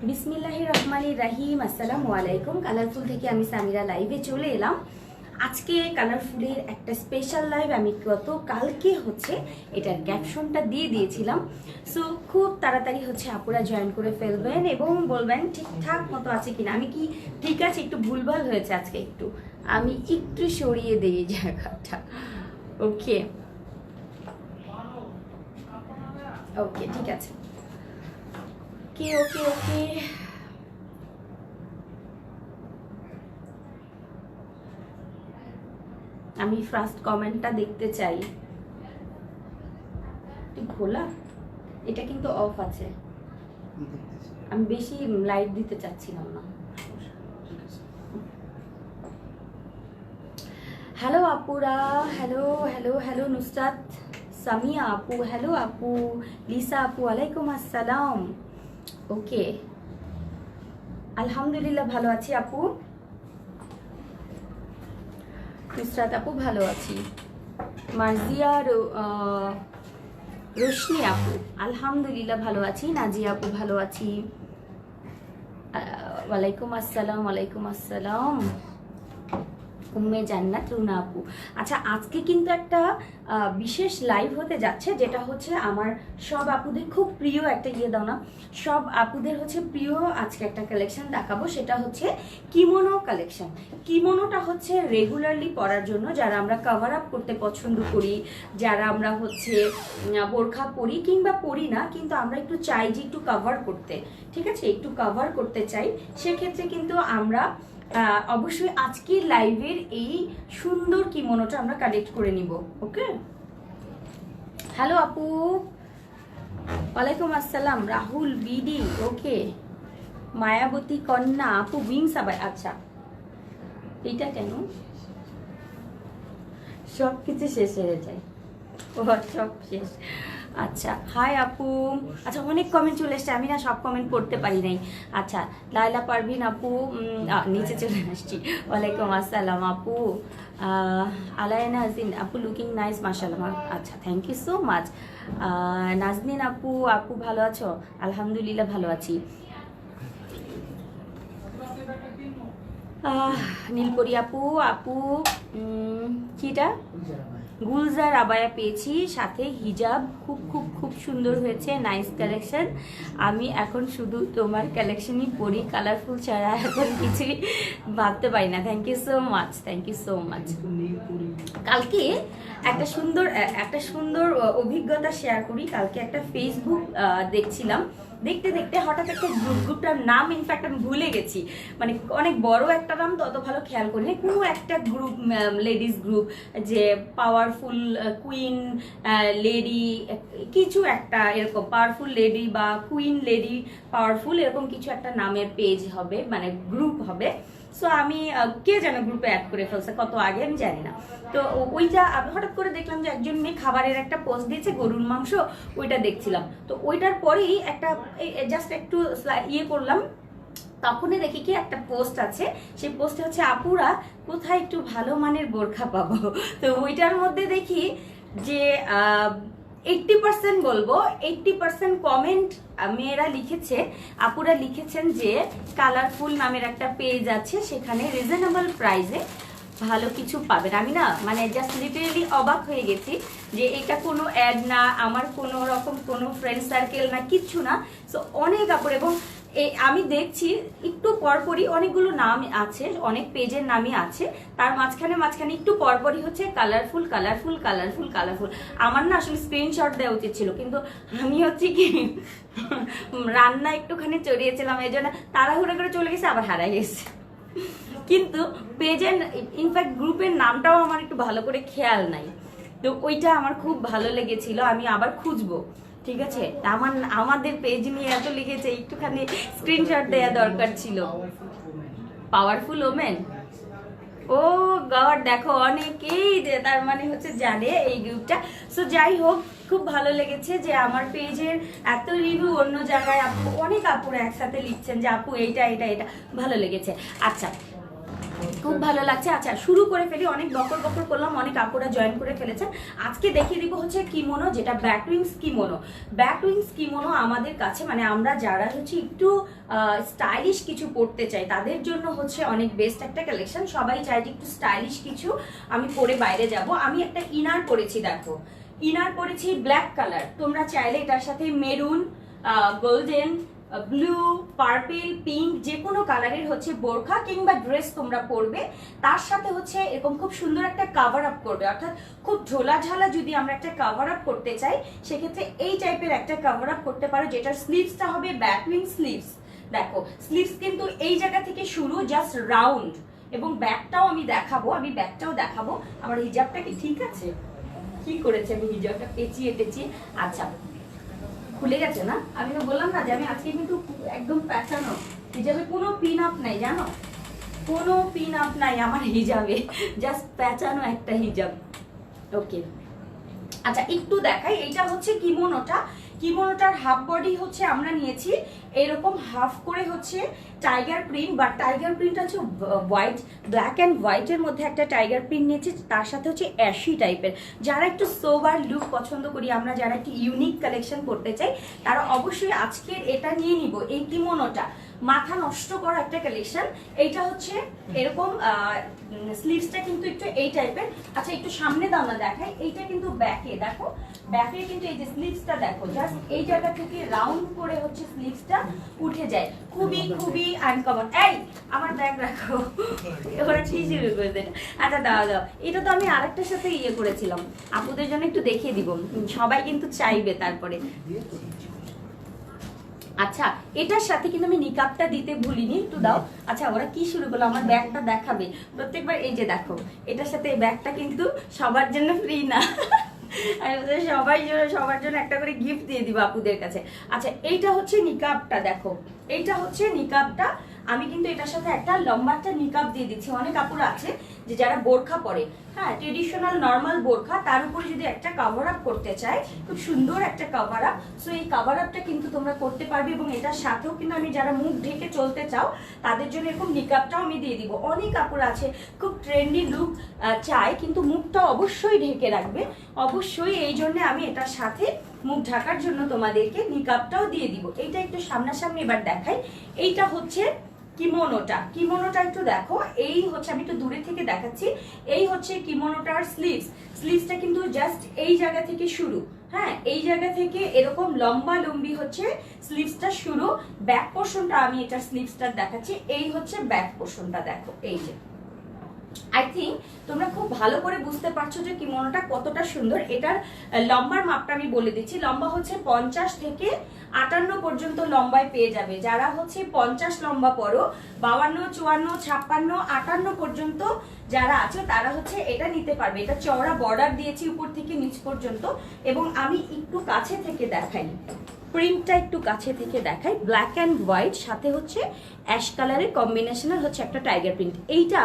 বিসমিল্লাহির রহমানির রহিম। আসসালামু আলাইকুম। কালারফুল থেকে আমি সামিরা লাইভে চলে এলাম। আজকে কালারফুলের একটা স্পেশাল লাইভ। আমি কালকে হচ্ছে এটার ক্যাপশনটা দিয়ে দিয়েছিলাম। সো খুব তাড়াতাড়ি হচ্ছে আপুরা জয়েন করে ফেলবেন এবং বলবেন ঠিকঠাক মতো আছে কিনা। আমি কি ঠিক আছে, একটু ভুলভাল হয়েছে আজকে, আমি একটু সরিয়ে দিই জায়গাটা। ওকে ওকে ঠিক আছে। ওকে ওকে ওকে আমি ফার্স্ট কমেন্টটা দেখতে চাই। খোলা, এটা কিন্তু অফ আছে। আমি বেশি লাইট দিতে চাচ্ছিলাম না। হ্যালো আপুরা, hello hello hello Nusrat, Samia আপু, হ্যালো আপু, লিসা আপু, ওয়ালাইকুম আসসালাম। ওকে, আলহামদুলিল্লাহ ভালো আছি আপু। নুসরাত আপু ভালো আছি। মার্জিয়া রোশনি আপু আলহামদুলিল্লাহ ভালো আছি। নাজিয়া আপু ভালো আছি। ওয়ালাইকুম আসসালাম, ওয়ালাইকুম আসসালাম। উম্মে জান্নাত রুনা আপু। আচ্ছা, আজকে কিন্তু একটা বিশেষ লাইভ হতে যাচ্ছে, যেটা হচ্ছে আমার সব আপুদের খুব প্রিয় একটা দাও না, সব আপুদের হচ্ছে প্রিয় আজকে একটা কালেকশন দেখাবো। সেটা হচ্ছে কিমোনো কালেকশন। কিমোনোটা হচ্ছে রেগুলারলি পরার জন্য, যারা আমরা কভার আপ করতে পছন্দ করি, যারা আমরা হচ্ছে বোরখা পরি কিংবা পরি না, কিন্তু আমরা একটু চাই যে একটু কভার করতে, ঠিক আছে, একটু কভার করতে চাই, সেক্ষেত্রে কিন্তু আমরা অবশ্যই আজকের লাইভের এই সুন্দর কিমোনোটা আমরা কালেক্ট করে নিব। ওকে, হ্যালো আপু, ওয়ালাইকুম আসসালাম। রাহুল বিডি, ওকে। মায়াবতী কন্যা আপু, উইংস আবার। আচ্ছা, এইটা কেন সব কিছু শেষ হয়ে যায়? ও সব শেষ। আচ্ছা, হাই আপু। আচ্ছা, অনেক কমেন্ট চলে এসছে, আমি না সব কমেন্ট পড়তে পারি নাই। আচ্ছা, লাইলা পারভিন আপু, নিচে চলে আসছি। ওয়ালাইকুম আসসালাম আপু। আলায়না হাসিন আপু, লুকিং নাইস মাশাআল্লাহ। আচ্ছা, thank you so much. Nazneen আপু, আপু ভালো আছো? আলহামদুলিল্লাহ ভালো আছি। নীলপরি আপু, আপু কিটা গুলজার আবায়া পেয়েছি, সাথে হিজাব, খুব খুব খুব সুন্দর হয়েছে, নাইস কালেকশন। আমি এখন শুধু তোমার কালেকশনই পরি, কালারফুল ছাড়া এখন কিছুই ভাবতে পারি না। Thank you so much, thank you so much. কালকে একটা সুন্দর অভিজ্ঞতা শেয়ার করি। কালকে একটা ফেসবুক দেখছিলাম, দেখতে দেখতে হঠাৎ একটা গ্রুপটার নাম ইনফ্যাক্ট আমি ভুলে গেছি, মানে অনেক বড় একটা নাম, তত ভালো খেয়াল করিনি। কোনো একটা গ্রুপ, লেডিস গ্রুপ, যে পাওয়ারফুল কুইন লেডি কিছু একটা, এরকম পাওয়ারফুল লেডি বা কুইন লেডি পাওয়ারফুল, এরকম কিছু একটা নামের পেজ হবে, মানে গ্রুপ হবে। সো আমি কে যেন গ্রুপে অ্যাড করে ফেলছে কত আগে, আমি জানি না। তো ওইটা আমি হঠাৎ করে দেখলাম যে একজন মেয়ে খাবারের একটা পোস্ট দিয়েছে, গরুর মাংস, ওইটা দেখছিলাম। তো ওইটার পরেই একটা জাস্ট একটু করলাম, তখনই দেখি কি একটা পোস্ট আছে, সেই পোস্টে হচ্ছে আপুরা কোথায় একটু ভালো মানের বোরখা পাবো। তো ওইটার মধ্যে দেখি যে 80% বলবো, 80% কমেন্ট মেয়েরা লিখেছে, আপুরা লিখেছেন যে কালারফুল নামের একটা পেজ আছে, সেখানে রিজনেবল প্রাইসে ভালো কিছু পাবেন। আমি না মানে জাস্ট লিটারেলি অবাক হয়ে গেছি যে এটা কোনো অ্যাড না, আমার কোনো রকম কোনো ফ্রেন্ড সার্কেল না, কিচ্ছু না। সো অনেক আপুর, এবং আমি দেখছি একটু পরপরই অনেকগুলো নাম আছে, অনেক পেজের নামই আছে, তার মাঝখানে একটু পরপরই হচ্ছে কালারফুল কালারফুল কালারফুল কালারফুল। আমার না আসলে স্ক্রিনশট দেওয়া উচিত ছিল, কিন্তু আমি হচ্ছে কি রান্না একটুখানি চড়িয়েছিলাম, এই জন্য তাড়াহুড়ো করে চলে গেছে, আবার হারাই গেছে। কিন্তু পেজের ইনফ্যাক্ট গ্রুপের নামটাও আমার একটু ভালো করে খেয়াল নাই, তো ওইটা আমার খুব ভালো লেগেছিল, আমি আবার খুঁজবো। ঠিক আছে, আমাদের পেজ নিয়ে এত লিখেছে, একটুখানি স্ক্রিনশট দেওয়া দরকার ছিল। পাওয়ারফুল ওমেন, ও গড, দেখো অনেকেই তার মানে হচ্ছে জানে এই গ্রুপটা। সো যাই হোক, খুব ভালো লেগেছে যে আমার পেজের এত রিভিউ অন্য জায়গায় অনেক আপুরা একসাথে লিখছেন যে আপু এইটা এটা এটা, ভালো লেগেছে। আচ্ছা, খুব ভালো লাগছে। আচ্ছা শুরু করে ফেলি, অনেক বকর বকর করলাম, অনেক আপুরা জয়েন করে ফেলেছেন। আজকে দেখিয়ে দিব হচ্ছে কিমোনো, যেটা ব্যাটউইংস কিমোনো। ব্যাটউইংস কিমোনো আমাদের কাছে মানে আমরা যারা হচ্ছে একটু স্টাইলিশ কিছু পরতে চাই তাদের জন্য হচ্ছে অনেক বেস্ট একটা কালেকশন। সবাই চাই যে একটু স্টাইলিশ কিছু আমি পরে বাইরে যাব। আমি একটা ইনার পরেছি, দেখো ইনার পরেছি ব্ল্যাক কালার, তোমরা চাইলে এটার সাথে maroon, golden, blue, purple, pink যে কোনো কালারের হচ্ছে বোরখা কিংবা ড্রেস তোমরা পরবে, তার সাথে হচ্ছে এরকম খুব সুন্দর একটা কাভার আপ করবে। অর্থাৎ খুব ঝোলাঝালা যদি আমরা একটা কাভার আপ করতে চাই সেক্ষেত্রে এই টাইপের একটা কাভার আপ করতে পারো, যেটার স্লিভসটা হবে ব্যাটউইং স্লিভস। দেখো স্লিভস কিন্তু এই জায়গা থেকে শুরু, জাস্ট রাউন্ড, এবং ব্যাকটাও আমি দেখাবো, আমি ব্যাকটাও দেখাবো। আমার হিজাবটা কি ঠিক আছে? কি করেছে আমি হিজাবটা পেঁচিয়ে টেচিয়ে, আচ্ছা খুলে গেছে না? আমি তো বললাম না যে আমি আজকে কিন্তু একদম প্যাঁচানো, হিজাবে কোনো পিন আপ নাই, জানো কোনো পিন আপ নাই আমার হিজাবে, জাস্ট প্যাঁচানো একটা হিজাব। ওকে আচ্ছা একটু দেখাই, এইটা হচ্ছে কিমোনোটা। কিমোনোটার হাফ বডি হচ্ছে আমরা নিয়েছি এরকম হাফ করে হচ্ছে টাইগার প্রিন্ট, বা টাইগার প্রিন্ট হচ্ছে হোয়াইট, ব্ল্যাক অ্যান্ড হোয়াইটের মধ্যে একটা টাইগার প্রিন্ট নিয়েছি, তার সাথে হচ্ছে অ্যাশি টাইপের। যারা একটু সোবার লুক পছন্দ করি আমরা, যারা একটু ইউনিক কালেকশন করতে চাই, তারা অবশ্যই আজকের এটা নিয়ে নিব, এই কিমোনোটা। মাথা নষ্ট করা একটা কালেকশন। এইটা হচ্ছে এরকম স্লিভসটা কিন্তু একটু এই টাইপের। আচ্ছা একটু সামনে দাও না দেখাই, এইটা কিন্তু ব্যাকে, দেখো ব্যাকে কিন্তু এই যে স্লিভসটা দেখো, জাস্ট এই জায়গা থেকে রাউন্ড করে হচ্ছে স্লিভসটা উঠে যায়, খুবই খুবই আনকমন। এই আমার ব্যাগ রাখো, ওরা কি শুরু করে দেয়। আচ্ছা দাও দাও, এটা তো আমি আরেকটার সাথে ইয়ে করেছিলাম, আপুদের জন্য একটু দেখিয়ে দিব, সবাই কিন্তু চাইবে তারপরে। আচ্ছা এটার সাথে কিন্তু আমি নিকাবটা দিতে ভুলিনি, একটু দাও। আচ্ছা ওরা কি শুরু করলো, আমার ব্যাগটা দেখাবে প্রত্যেকবার। এই যে দেখো এটার সাথে এই ব্যাগটা কিন্তু সবার জন্য ফ্রি না, সবার জন্য একটা করে গিফট দিয়ে দিব আপুদের কাছে। আচ্ছা এইটা হচ্ছে নিকাবটা, দেখো এইটা হচ্ছে নিকাবটা। আমি কিন্তু এটার সাথে একটা লম্বা একটা নিকাব দিয়ে দিচ্ছি। অনেক কাপড় আছে যে যারা বোরখা পরে, হ্যাঁ ট্রেডিশনাল নর্মাল বোরখা, তার উপরে যদি একটা কভার আপ করতে চায়, খুব সুন্দর একটা কভার আপ, সো এই কভার আপটা কিন্তু তোমরা করতে পারবে। এবং এটার সাথেও কিন্তু আমি যারা মুখ ঢেকে চলতে চাও তাদের জন্য এরকম নিকাবটাও আমি দিয়ে দিব। অনেক কাপড় আছে খুব ট্রেন্ডি লুক চাই কিন্তু মুখটা অবশ্যই ঢেকে রাখবে, অবশ্যই এই জন্য আমি এটার সাথে মুখ ঢাকার জন্য তোমাদেরকে নিকাবটাও দিয়ে দিব। এইটা একটু সামনাসামনি এবার দেখাই। এইটা হচ্ছে কিমোনোটা, কিমোনোটা একটু দেখো, এই হচ্ছে আমি একটু দূরে থেকে দেখাচ্ছি, এই হচ্ছে কিমোনোটার স্লিভস। স্লিভসটা কিন্তু জাস্ট এই জায়গা থেকে শুরু, হ্যাঁ এই জায়গা থেকে এরকম লম্বা লম্বি হচ্ছে স্লিভসটা শুরু। ব্যাক পোর্শনটা আমি এটার স্লিভসটা দেখাচ্ছি, এই হচ্ছে ব্যাক পোর্শনটা, দেখো এই যে। আই থিঙ্ক তোমরা খুব ভালো করে বুঝতে পারছো যে কিমোনোটা কতটা সুন্দর। এটার লম্বার মাপটা আমি বলে দিচ্ছি, লম্বা হচ্ছে 50 থেকে 58 পর্যন্ত লম্বায় পেয়ে যাবে। যারা হচ্ছে 50 লম্বা পরো, 52, 54, 56, 58 পর্যন্ত যারা আছে তারা হচ্ছে এটা নিতে পারবে। এটা চওড়া বর্ডার দিয়েছি উপর থেকে নিচ পর্যন্ত, এবং আমি একটু কাছে থেকে দেখাই, প্রিন্টটা একটু কাছে থেকে দেখাই, ব্ল্যাক অ্যান্ড হোয়াইট, সাথে হচ্ছে অ্যাশ কালারের কম্বিনেশনের হচ্ছে একটা টাইগার প্রিন্ট। এইটা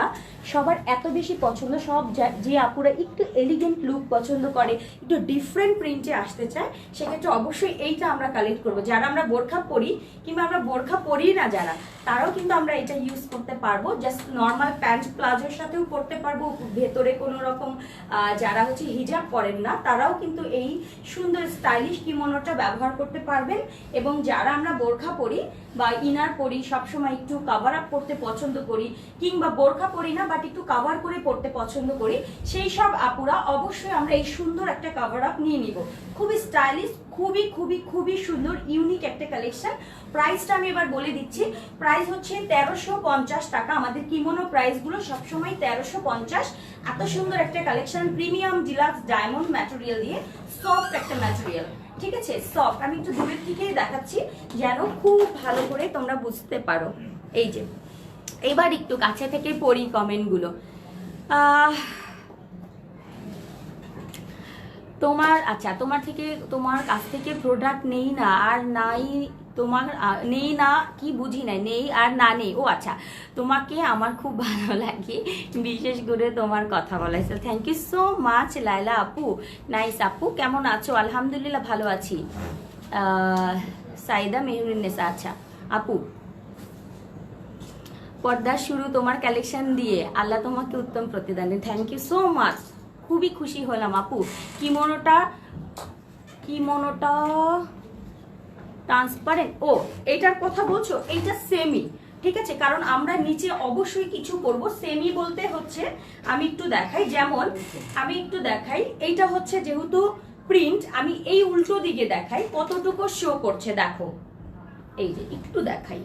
সবার এত বেশি পছন্দ, সব যে আপুরা একটু এলিগেন্ট লুক পছন্দ করে, একটু ডিফারেন্ট প্রিন্টে আসতে চায়, সেক্ষেত্রে অবশ্যই এইটা আমরা কালেক্ট করবো। যারা আমরা বোরখা পরি কিংবা আমরা বোরখা পরি না যারা, তারাও কিন্তু আমরা এটা ইউজ করতে পারবো। জাস্ট নর্মাল প্যান্ট প্লাজোর সাথেও পরতে পারবো, ভেতরে কোনো রকম যারা হচ্ছে হিজাব পরেন না তারাও কিন্তু এই সুন্দর স্টাইলিশ কিমোনোটা ব্যবহার করতে পারবেন। এবং যারা আমরা বোরখা পরি বা ইনার পরি, সবসময় একটু কাভার আপ করতে পছন্দ করি, কিংবা বোরখা পরি না বাট একটু কাভার করে পড়তে পছন্দ করি, সেই সব আপুরা অবশ্যই আমরা এই সুন্দর একটা কাভার আপ নিয়ে নিব। খুবই স্টাইলিশ, খুবই খুবই খুবই সুন্দর ইউনিক একটা কালেকশন। প্রাইসটা আমি এবার বলে দিচ্ছি, প্রাইস হচ্ছে 1350 টাকা। আমাদের কিমোনো প্রাইসগুলো সবসময় 1350। এত সুন্দর একটা collection, premium deluxe diamond material দিয়ে, সফট একটা ম্যাটেরিয়াল, ঠিক আছে সফট। আমি একটু দূরের থেকেই দেখাচ্ছি যেন খুব ভালো করে তোমরা বুঝতে পারো। এই যে এবার একটু কাছে থেকে পড়ি কমেন্টগুলো। তোমার কাছ থেকে প্রোডাক্ট নেই না আর নাই, তোমার নেই না কি বুঝি নাই, নেই আর না নেই। ও আচ্ছা, তোমাকে আমার খুব ভালো লাগে, বিশেষ করে তোমার কথা বলাইছে। থ্যাংক ইউ সো মাচ লাইলা আপু, নাইস আপু, কেমন আছো? আলহামদুলিল্লাহ ভালো আছি। সাইদা মেহরুন্নেসা, আচ্ছা আপু পর্দার শুরু তোমার কালেকশন দিয়ে, আল্লাহ তোমাকে উত্তম প্রতিদান দিন। থ্যাংক ইউ সো মাচ, খুবই খুশি হলাম আপু। কিমোনোটা ট্রান্সপারেন্ট, ও এইটার কথা বলছো? এইটা সেমি, ঠিক আছে, কারণ আমরা নিচে অবশ্যই কিছু করব। সেমি বলতে হচ্ছে আমি একটু দেখাই, যেমন আমি একটু দেখাই, এইটা হচ্ছে যেহেতু প্রিন্ট, আমি এই উল্টো দিকে দেখাই কতটুকু শো করছে। দেখো এই যে একটু দেখাই,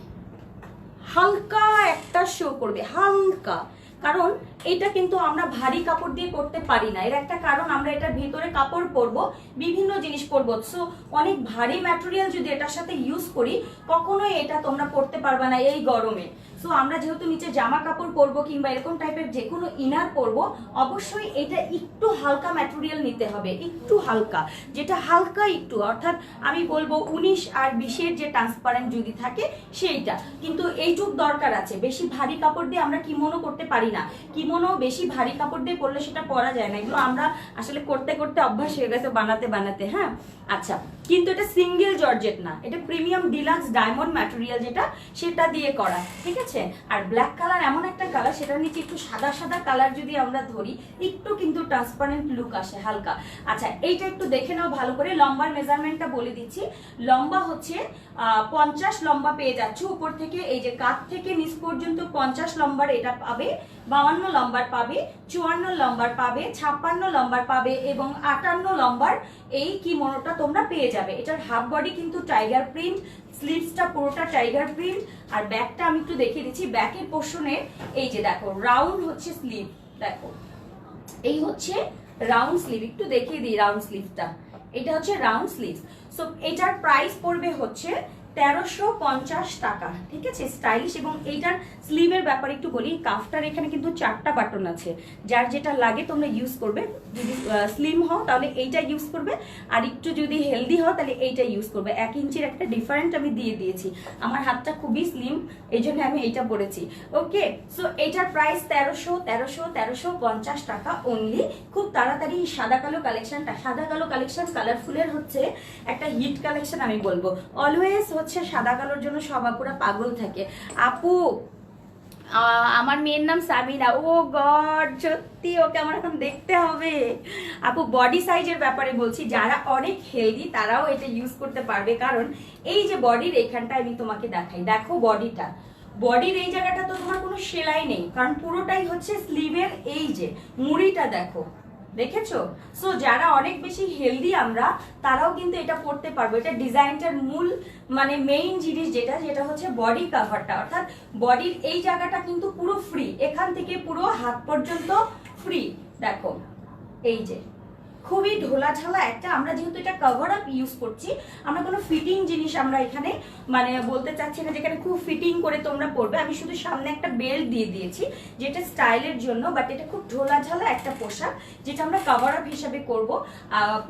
হালকা একটা শো করবে, হালকা, কারণ এটা কিন্তু আমরা ভারী কাপড় দিয়ে করতে পারি না। এর একটা কারণ, আমরা এটার ভিতরে কাপড় পরবো, বিভিন্ন জিনিস পরবো, সো অনেক ভারী ম্যাটেরিয়াল যদি এটার সাথে ইউজ করি কখনোই এটা তোমরা পরতে পারবে না এই গরমে। সো আমরা যেহেতু নিচে জামা কাপড় পরবো কিংবা এরকম টাইপের যে কোনো ইনার পরবো, অবশ্যই এটা একটু হালকা ম্যাটেরিয়াল নিতে হবে, একটু হালকা, যেটা হালকা একটু, অর্থাৎ আমি বলবো 19 আর 20-এর যে ট্রান্সপারেন্ট যদি থাকে সেইটা, কিন্তু এইটুক দরকার আছে। বেশি ভারী কাপড় দিয়ে আমরা কিমোনো করতে পারি না, কিমোনো বেশি ভারী কাপড় দিয়ে পরলে সেটা পরা যায় না। এগুলো আমরা আসলে করতে করতে অভ্যাস হয়ে গেছে, বানাতে বানাতে। হ্যাঁ আচ্ছা, কিন্তু এটা সিঙ্গেল জর্জেট না, এটা প্রিমিয়াম ডিলাক্স ডায়মন্ড ম্যাটেরিয়াল যেটা, সেটা দিয়ে করা, ঠিক আছে। আর ব্ল্যাক কালার এমন একটা কালার, সেটার নিচে একটু সাদা সাদা কালার যদি আমরা ধরি, একটু কিন্তু ট্রান্সপারেন্ট লুক আসে হালকা। আচ্ছা এইটা একটু দেখে নাও ভালো করে। লম্বার মেজারমেন্টটা বলে দিচ্ছি, লম্বা হচ্ছে 50 লম্বা পেয়ে যাচ্ছে উপর থেকে, এই যে কাঁধ থেকে নিচ পর্যন্ত 50 লম্বার এটা পাবে, 52 লম্বার পাবে, 54 লম্বার পাবে, 56 লম্বার পাবে এবং 58 লম্বার এই কিমোনোটা তোমরা পেয়ে যাবে। এটার হাফ বডি কিন্তু টাইগার প্রিন্ট, স্লিভসটা পুরোটা টাইগার প্রিন্ট। আর ব্যাকটা আমি একটু দেখিয়ে দিচ্ছি, ব্যাকের পোর্শনে এই যে দেখো রাউন্ড হচ্ছে স্লিভ, দেখো এই হচ্ছে রাউন্ড স্লিভ, একটু দেখিয়ে দিই রাউন্ড স্লিভটা, এটা হচ্ছে রাউন্ড স্লিভ। সো এটার প্রাইস পড়বে হচ্ছে 1350 টাকা, ঠিক আছে, স্টাইলিশ। এবং এইটার স্লিভের ব্যাপারে একটু বলি, কাফটার এখানে কিন্তু 4টা বাটন আছে, যার যেটা লাগে তোমরা ইউজ করবে। যদি স্লিম হও তাহলে এইটা ইউজ করবে, আর একটু যদি হেলদি হও তাহলে এইটা ইউজ করবে। 1 ইঞ্চির একটা ডিফারেন্ট আমি দিয়ে দিয়েছি, আমার হাতটা খুবই স্লিম এই জন্য আমি এইটা পরেছি। ওকে, সো এইটার প্রাইস 1350 টাকা অনলি। খুব তাড়াতাড়ি সাদা কালো কালেকশনটা, সাদা কালো কালেকশন কালারফুলের হচ্ছে একটা হিট কালেকশন আমি বলবো। অলওয়েজ হচ্ছে সাদা কালোর জন্য সবাই পুরো পাগল থাকে। আপু আমার মেয়ের নাম সামিনা, ও গড সত্যি ওকে আমার এখন দেখতে হবে। আপু বডি সাইজের ব্যাপারে বলছি, যারা অনেক হেলদি তারাও এটা ইউজ করতে পারবে, কারণ এই যে বডির এখানটা আমি তোমাকে দেখাই, দেখো বডিটা, বডির এই জায়গাটা তো তোমার কোনো সেলাই নেই, কারণ পুরোটাই হচ্ছে স্লিভের এই যে মুড়িটা দেখো, দেখেছো। সো যারা অনেক বেশি হেলদি আমরা, তারাও কিন্তু এটা পড়তে পারবো। এটা ডিজাইনটার মূল মানে মেইন জিনিস যেটা, যেটা হচ্ছে বডি কাভারটা, অর্থাৎ বডির এই জায়গাটা কিন্তু পুরো ফ্রি, এখান থেকে পুরো হাত পর্যন্ত ফ্রি। দেখো এই যে খুবই ঢোলা ঝালা একটা, আমরা যেহেতু এটা কভার আপ ইউজ করছি, আমরা কোনো ফিটিং জিনিস আমরা এখানে মানে বলতে চাচ্ছি না যেখানে খুব ফিটিং করে তোমরা পরবে। আমি শুধু সামনে একটা বেল্ট দিয়ে দিয়েছি যেটা স্টাইলের জন্য, বাট এটা খুব ঢোলা ঝালা একটা পোশাক যেটা আমরা কভার আপ হিসাবে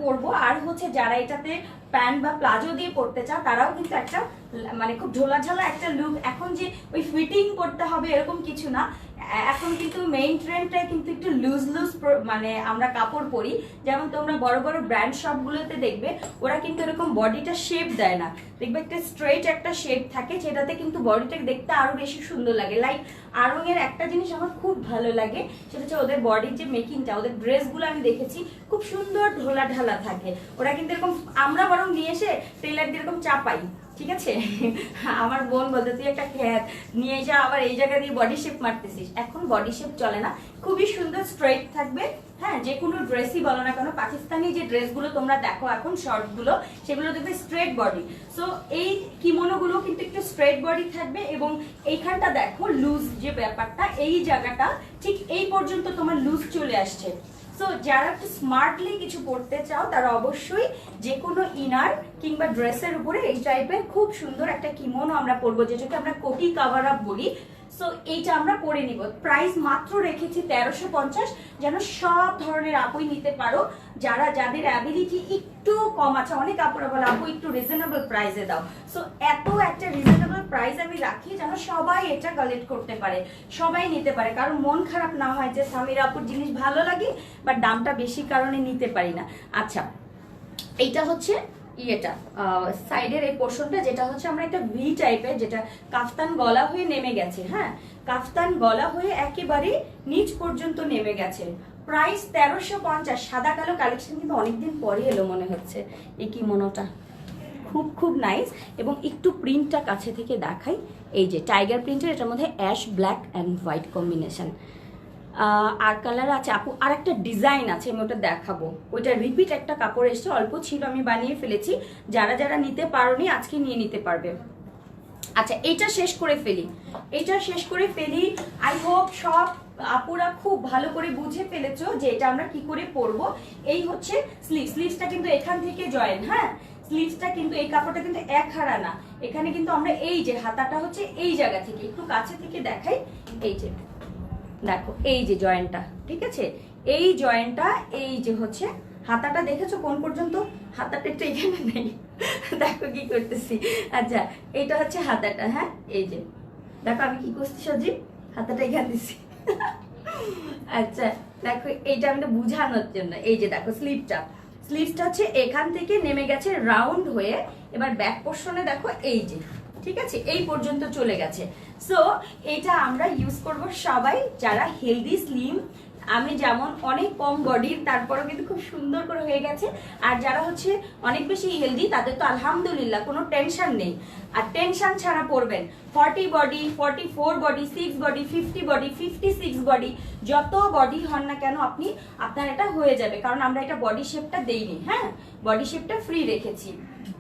পরবো। আর হচ্ছে যারা এটাতে প্যান্ট বা প্লাজো দিয়ে পরতে চাও, তারাও কিন্তু একটা মানে খুব ঢোলা ঝালা একটা লুক। এখন যে ওই ফিটিং করতে হবে এরকম কিছু না, এখন কিন্তু মেইন ট্রেন্ডটাই কিন্তু একটু লুজ মানে আমরা কাপড় পরি। যেমন তোমরা বড় বড় ব্র্যান্ড শপগুলোতে দেখবে ওরা কিন্তু এরকম বডিটা শেপ দেয় না, দেখবে একটা স্ট্রেট একটা শেপ থাকে, যেটাতে কিন্তু বডিটা দেখতে আরো বেশি সুন্দর লাগে। লাইক আরং এর একটা জিনিস আমার খুব ভালো লাগে, সেটা হচ্ছে ওদের বডির যে মেকিংটা, ওদের ড্রেসগুলো আমি দেখেছি খুব সুন্দর ঢোলা ঢালা থাকে। ওরা কিন্তু এরকম, আমরা বরং নিয়ে এসে টেলার দিয়ে এরকম চাপাই, ঠিক আছে। আমার বোন বলতে তুই একটা খ্যাত নিয়ে এসে আবার এই জায়গা দিয়ে বডি শেপ মারতেছিস, এখন বডি শেপ চলে না, খুবই সুন্দর স্ট্রেট থাকবে। হ্যাঁ, যে কোনো ড্রেসই বলো না কেন, পাকিস্তানি যে ড্রেসগুলো তোমরা দেখো এখন শর্টগুলো, সেগুলো দেখবে স্ট্রেট বডি। সো এই কিমোনোগুলো কিন্তু একটু স্ট্রেট বডি থাকবে, এবং এইখানটা দেখো লুজ যে ব্যাপারটা, এই জায়গাটা ঠিক এই পর্যন্ত তোমার লুজ চলে আসছে। সো যারা একটু স্মার্টলি কিছু পরতে চাও, তারা অবশ্যই যে কোনো ইনার কিংবা ড্রেসের উপরে এই টাইপের খুব সুন্দর একটা কিমোনো আমরা পরবো, যেটাকে আমরা কোটি কাভার আপ বলি। সো এইটা আমরা পরে নিব। প্রাইস মাত্র রেখেছি 1350, যেন সব ধরনের আপুই নিতে পারো, যাদের অ্যাবিলিটি একটু কম আছে। অনেক আপুরা বলে আপু একটু রিজনেবল প্রাইসে দাও। সো এত একটা রিজনেবল প্রাইস আমি রাখি যেন সবাই এটা কালেক্ট করতে পারে, সবাই নিতে পারে, কারণ মন খারাপ না হয় যে সামিরা আপুর জিনিস ভালো লাগে বাট দামটা বেশি কারণে নিতে পারি না। আচ্ছা, এইটা হচ্ছে ইয়েটা সাইডের এই পোর্শনটা, যেটা হচ্ছে আমরা একটা ভি টাইপের, যেটা কাফতান গলা হয়ে নেমে গেছে। হ্যাঁ, কাফতান গলা হয়ে একেবারে নিচ পর্যন্ত নেমে গেছে। প্রাইস 1350। সাদা কালো কালেকশন কিন্তু অনেকদিন পরে এলো মনে হচ্ছে। এই কি মনোটা খুব খুব নাইস। এবং একটু প্রিন্টটা কাছে থেকে দেখাই, এই যে টাইগার প্রিন্টের, এটার মধ্যে ash black and white combination. আর কালার আছে আপু, আর একটা ডিজাইন আছে, আমি ওটা দেখাবো। ওইটা রিপিট একটা কাপড় এসছে, অল্প ছিল, আমি বানিয়ে ফেলেছি। যারা যারা নিতে পারোনি আজকে নিয়ে নিতে পারবে। আচ্ছা, এইটা শেষ করে ফেলি, এইটা শেষ করে ফেলি। আই হোপ সব আপুরা খুব ভালো করে বুঝে ফেলেছো যে এটা আমরা কি করে পরবো। এই হচ্ছে স্লিভসটা কিন্তু এখান থেকে জয়েন। হ্যাঁ, স্লিভসটা কিন্তু এই কাপড়টা কিন্তু এক হারা না, এখানে কিন্তু আমরা এই যে হাতাটা হচ্ছে এই জায়গা থেকে, একটু কাছে থেকে দেখাই, এই যে দেখো এই যে জয়েন্টটা, ঠিক আছে, এই জয়েন্টটা, এই যে হচ্ছে হাতাটা, দেখেছো কোন পর্যন্ত? হাতাটা একটু এখানে নেই, দেখো কি করতেছি। আচ্ছা, এটা হচ্ছে হাতাটা। হ্যাঁ, এই যে দেখো আমি কি করছি সজি, হাতাটা এখানে দিচ্ছি। আচ্ছা দেখো, এইটা আমি বুঝানোর জন্য, এই যে দেখো স্লিভসটা হচ্ছে এখান থেকে নেমে গেছে রাউন্ড হয়ে, এবার ব্যাক পোর্শনে দেখো এই যে, ঠিক আছে, এই পর্যন্ত চলে গেছে। সো এটা আমরা ইউজ করব সবাই যারা হেলদি স্লিম। আমি যেমন অনেক কম বডির, তারপরেও কিন্তু খুব সুন্দর করে হয়ে গেছে। আর যারা হচ্ছে অনেক বেশি হেলদি, তাদের তো আলহামদুলিল্লাহ কোনো টেনশন নেই। আর টেনশন ছাড়া পড়বেন। 40 body, 44 body, 6 body, 50 body, 56 body, যত বডি হন না কেন আপনি, আপনার এটা হয়ে যাবে। কারণ আমরা এটা বডি শেপটা দেইনি। হ্যাঁ, বডি শেপটা ফ্রি রেখেছি।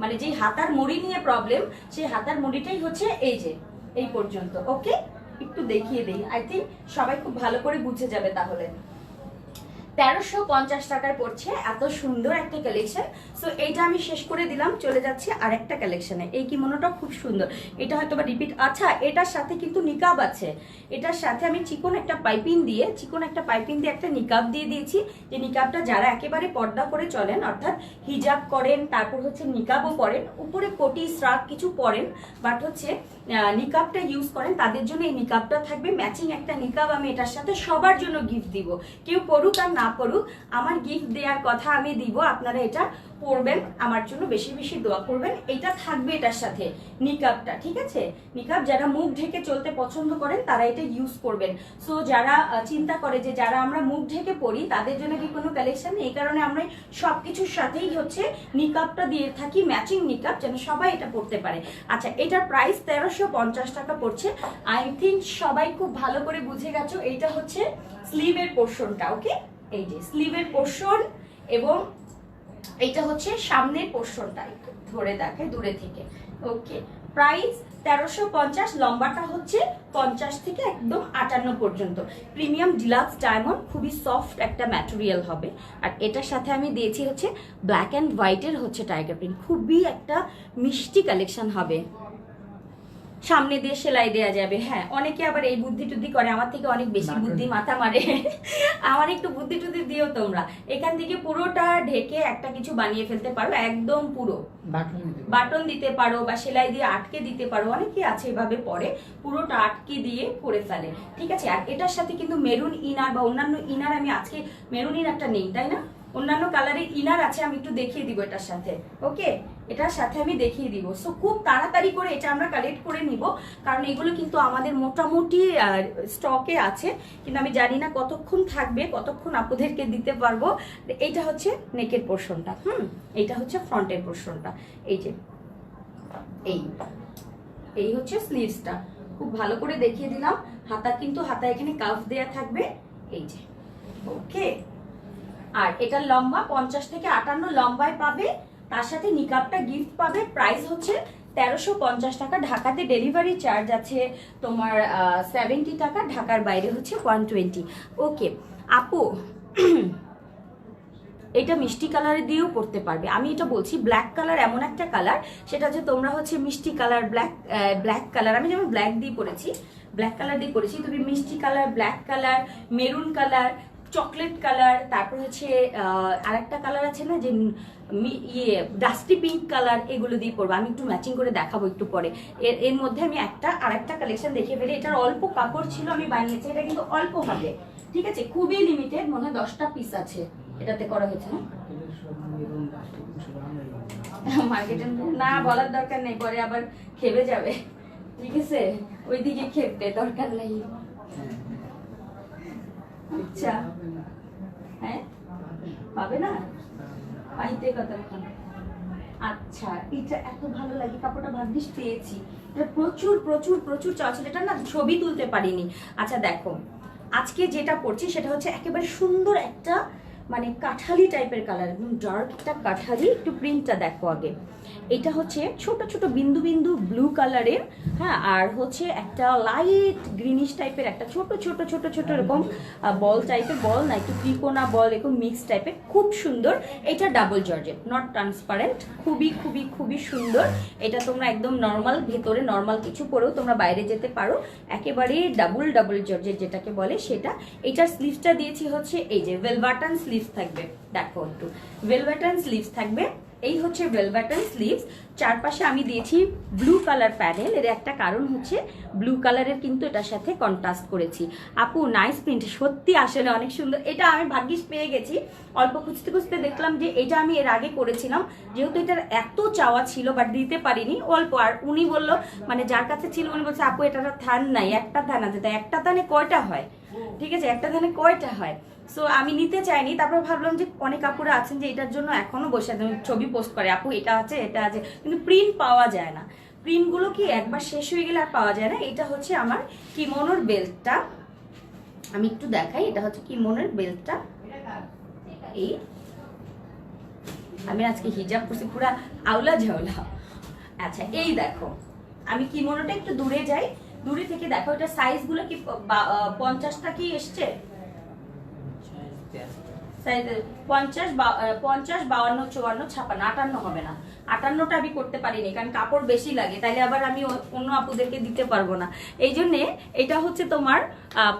মানে যে হাতার মুড়ি নিয়ে প্রবলেম, সেই হাতার মুড়িটাই হচ্ছে এই যে এই পর্যন্ত। ওকে, একটু দেখিয়ে দিই, আই থিঙ্ক সবাই খুব ভালো করে বুঝে যাবে। তাহলে 1350 টাকায় পড়ছে এত সুন্দর একটা কালেকশন। সো এইটা আমি শেষ করে দিলাম, চলে যাচ্ছি আরেকটা কালেকশনে। এই কিমোনোটা খুব সুন্দর, এটা হয়তো বা রিপিট। আচ্ছা, এটার সাথে কিন্তু নিকাব আছে। এটার সাথে আমি চিকন একটা পাইপিং দিয়ে একটা নিকাব দিয়ে দিয়েছি। যে নিকাবটা যারা একেবারে পর্দা করে চলেন, অর্থাৎ হিজাব করেন, তারপর হচ্ছে নিকাবও পরেন, উপরে কোটি শ্রাক কিছু পরেন, বাট হচ্ছে নিকাবটা ইউজ করেন, তাদের জন্য এই নিকাবটা থাকবে। ম্যাচিং একটা নিকাব আমি এটার সাথে সবার জন্য গিফট দিব। কেউ পড়ুক আর না পড়ুক, আমার গিফট দেওয়ার কথা আমি দিব। আপনারা এটা পরবেন, আমার জন্য বেশি বেশি দোয়া করবেন। এটা থাকবে এটার সাথে নিকাবটা, ঠিক আছে। নিকাব যারা মুখ ঢেকে চলতে পছন্দ করেন তারা এটা ইউজ করবেন। সো যারা চিন্তা করে যে যারা আমরা মুখ ঢেকে পড়ি তাদের জন্য কি কোনো কালেকশন নেই, এই কারণে আমরা সবকিছুর সাথেই হচ্ছে নিকাবটা দিয়ে থাকি, ম্যাচিং নিকাব, যেন সবাই এটা পড়তে পারে। আচ্ছা, এটার প্রাইস 1350 টাকা পড়ছে। আই থিঙ্ক সবাই খুব ভালো করে বুঝে গেছো। এইটা হচ্ছে স্লিভের পোর্শনটা। ওকে, এই যে স্লিভের পোর্শন, এবং এটা হচ্ছে সামনের পোর্শনটা, একটু ধরে দেখে দূরে থেকে। ওকে, প্রাইস 1350। লম্বাটা হচ্ছে 50 থেকে একদম 58 পর্যন্ত। প্রিমিয়াম ডিলাক্স ডায়মন্ড, খুবই সফট একটা ম্যাটেরিয়াল হবে। আর এটার সাথে আমি দিয়েছি হচ্ছে ব্ল্যাক অ্যান্ড হোয়াইটের হচ্ছে টাইগার প্রিন্ট, খুবই একটা মিষ্টি কালেকশন হবে। সামনে দিয়ে সেলাই দেওয়া যাবে। হ্যাঁ, অনেকে আবার এই বুদ্ধি টুদ্ধি করে, আমার থেকে অনেক বেশি বুদ্ধি মাথা মারে। আমার একটু বুদ্ধি টুদ্ধি দিও তোমরা। এখান থেকে পুরোটা ঢেকে একটা কিছু বানিয়ে ফেলতে পারো, একদম পুরো বাটন দিতে পারো, বা সেলাই দিয়ে আটকে দিতে পারো। অনেকে আছে এভাবে পরে পুরোটা আটকে দিয়ে করে ফেলে, ঠিক আছে। আর এটার সাথে কিন্তু মেরুন ইনার বা অন্যান্য ইনার, আমি আজকে মেরুন ইনারটা নেই, তাই না, অন্যান্য কালারের ইনার আছে, আমি একটু দেখিয়ে দিব এটার সাথে। ওকে, এটার সাথে আমি দেখিয়ে দিব। সো খুব তাড়াতাড়ি করে এটা আমরা কালেক্ট করে নিব, কারণ এগুলো কিন্তু আমাদের মোটামুটি স্টকে আছে, কিন্তু আমি জানি না কতক্ষণ থাকবে, কতক্ষণ আপনাদেরকে দিতে পারবো। এইটা হচ্ছে নেকের পোর্শনটা, এইটা হচ্ছে ফ্রন্টের পোর্শনটা। এই যে এই হচ্ছে স্লিভসটা, খুব ভালো করে দেখিয়ে দিলাম। হাতা কিন্তু হাতা এখানে কাফ দেয়া থাকবে, এই যে। ওকে, আর এটার লম্বা 50 থেকে 58 লম্বায় পাবে, তার সাথে নিকাবটা গিফট পাবে। প্রাইস হচ্ছে 1350 টাকা। ঢাকাতে ডেলিভারি চার্জ আছে তোমার 70 টাকা, ঢাকার বাইরে হচ্ছে 120। ওকে আপু, এটা মিষ্টি কালার দিয়েও পড়তে পারবে। আমি এটা বলছি, ব্ল্যাক কালার এমন একটা কালার, সেটা হচ্ছে তোমরা হচ্ছে মিষ্টি কালার, ব্ল্যাক কালার, আমি যেমন ব্ল্যাক দিয়ে পড়েছি, ব্ল্যাক কালার দিয়ে পড়েছি, তুমি মিষ্টি colour, black colour, maroon colour, chocolate colour, তারপর হচ্ছে আরেকটা কালার আছে না যে ডাস্টি পিঙ্ক কালার, এগুলো দিয়ে পরবো। আমি একটু ম্যাচিং করে দেখাবো একটু পরে। এর মধ্যে আমি আরেকটা কালেকশন দেখিয়ে ফেলি। এটার অল্প কাপড় ছিল, আমি বানিয়েছি, এটা কিন্তু অল্প হবে, ঠিক আছে, খুবই লিমিটেড, মনে হয় 10টা পিস আছে এটাতে করা হয়েছে না। মার্কেটে না বলার দরকার নেই, পরে আবার খেপে যাবে, ঠিক আছে? ওইদিকে খেপতে দরকার নেই। আচ্ছা হ্যাঁ পাবে না, পাইতে কথা। আচ্ছা এটা এত ভালো লাগে, কাপড়টা ভাগ্যিস পেয়েছি, এটা প্রচুর প্রচুর প্রচুর চলছিল, এটা না ছবি তুলতে পারিনি। আচ্ছা দেখো আজকে যেটা পরছি সেটা হচ্ছে একেবারে সুন্দর একটা মানে কাঠালি টাইপের কালার, একদম ডার্ক একটা কাঠালি। একটু প্রিন্টটা দেখো আগে, এটা হচ্ছে ছোট ছোট বিন্দু বিন্দু ব্লু কালারের, হ্যাঁ, আর হচ্ছে একটা লাইট গ্রিনিশ টাইপের একটা ছোট ছোট ছোট ছোট এরকম বল টাইপের, বল না একটু ত্রিকোণা বল এরকম মিক্স টাইপের, খুব সুন্দর। এটা ডাবল জর্জেট, নট ট্রান্সপারেন্ট, খুবই খুবই খুবই সুন্দর। এটা তোমরা একদম নর্মাল ভেতরে নর্মাল কিছু পরেও তোমরা বাইরে যেতে পারো, একেবারে ডাবল ডাবল জর্জেট যেটাকে বলে সেটা। এটার স্লিভসটা দিয়েছি হচ্ছে এই যে ভেলভেটান স্লিভস থাকবে, দেখো একটু ভেলভেটান স্লিভস থাকবে, এই হচ্ছে ভেলভেটান স্লিভস। চারপাশে আমি দিয়েছি ব্লু কালার প্যানেল, এর একটা কারণ হচ্ছে ব্লু কালারের কিন্তু এটার সাথে কন্ট্রাস্ট করেছি। আপু নাইস প্রিন্ট, সত্যি আসলে অনেক সুন্দর। এটা আমি ভাগ্যিস পেয়ে গেছি, অল্প খুঁজতে খুঁজতে দেখলাম যে এটা আমি এর আগে করেছিলাম, যেহেতু এটার এত চাওয়া ছিল বাট দিতে পারিনি অল্প। আর উনি বললো মানে যার কাছে ছিল উনি বলছে আপু এটা থান নাই, একটা থান আছে, তাই একটা থানে কয়টা হয়, ঠিক আছে, একটা থানে কয়টা হয়। সো আমি নিতে চাইনি, তারপর ভাবলাম যে অনেক আপুরা আছেন যে এটার জন্য এখনো বসে ছবি পোস্ট করে, আপু এটা আছে এটা আছে, কিন্তু প্রিন্ট পাওয়া যায় না। প্রিন্টগুলো কি একবার শেষ হয়ে গেলে আর পাওয়া যায় না। এটা হচ্ছে আমার কিমোনোর বেল্টটা, আমি একটু দেখাই, এটা হচ্ছে কিমোনোর বেল্টটা। এই আমি আজকে হিজাব পরছি পুরা আউলা ঝাউলা। আচ্ছা এই দেখো আমি কিমোনোটা একটু দূরে যাই, দূরে থেকে দেখো এটা সাইজগুলো কি 50টা কি এসছে, 50, 52, 54, 56, 58 হবে না, 58টা আমি করতে পারিনি কারণ কাপড় বেশি লাগে, তাইলে আবার আমি অন্য আপুদেরকে দিতে পারবো না। এই জন্যে এটা হচ্ছে তোমার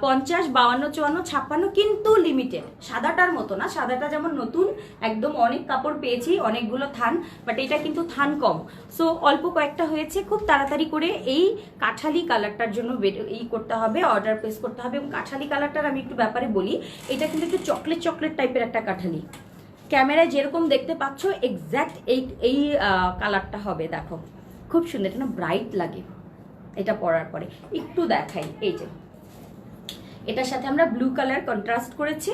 50, 52, 54, 56, কিন্তু লিমিটেড, সাদাটার মতো না। সাদাটা যেমন নতুন একদম অনেক কাপড় পেয়েছি, অনেকগুলো থান, বাট এটা কিন্তু থান কম, সো অল্প কয়েকটা হয়েছে। খুব তাড়াতাড়ি করে এই কাঠালি কালারটার জন্য এই করতে হবে, অর্ডার প্লেস করতে হবে। এবং কাঠালি কালারটার আমি একটু ব্যাপারে বলি, এটা কিন্তু একটু চকলেট চকলেট টাইপের একটা কাঠালি, ক্যামেরায় যেরকম দেখতে পাচ্ছ এক্স্যাক্ট এই কালারটা হবে। দেখো খুব সুন্দর, এটা না ব্রাইট লাগে এটা পরার পরে। একটু দেখাই, এই যে এটার সাথে আমরা ব্লু কালার কন্ট্রাস্ট করেছি,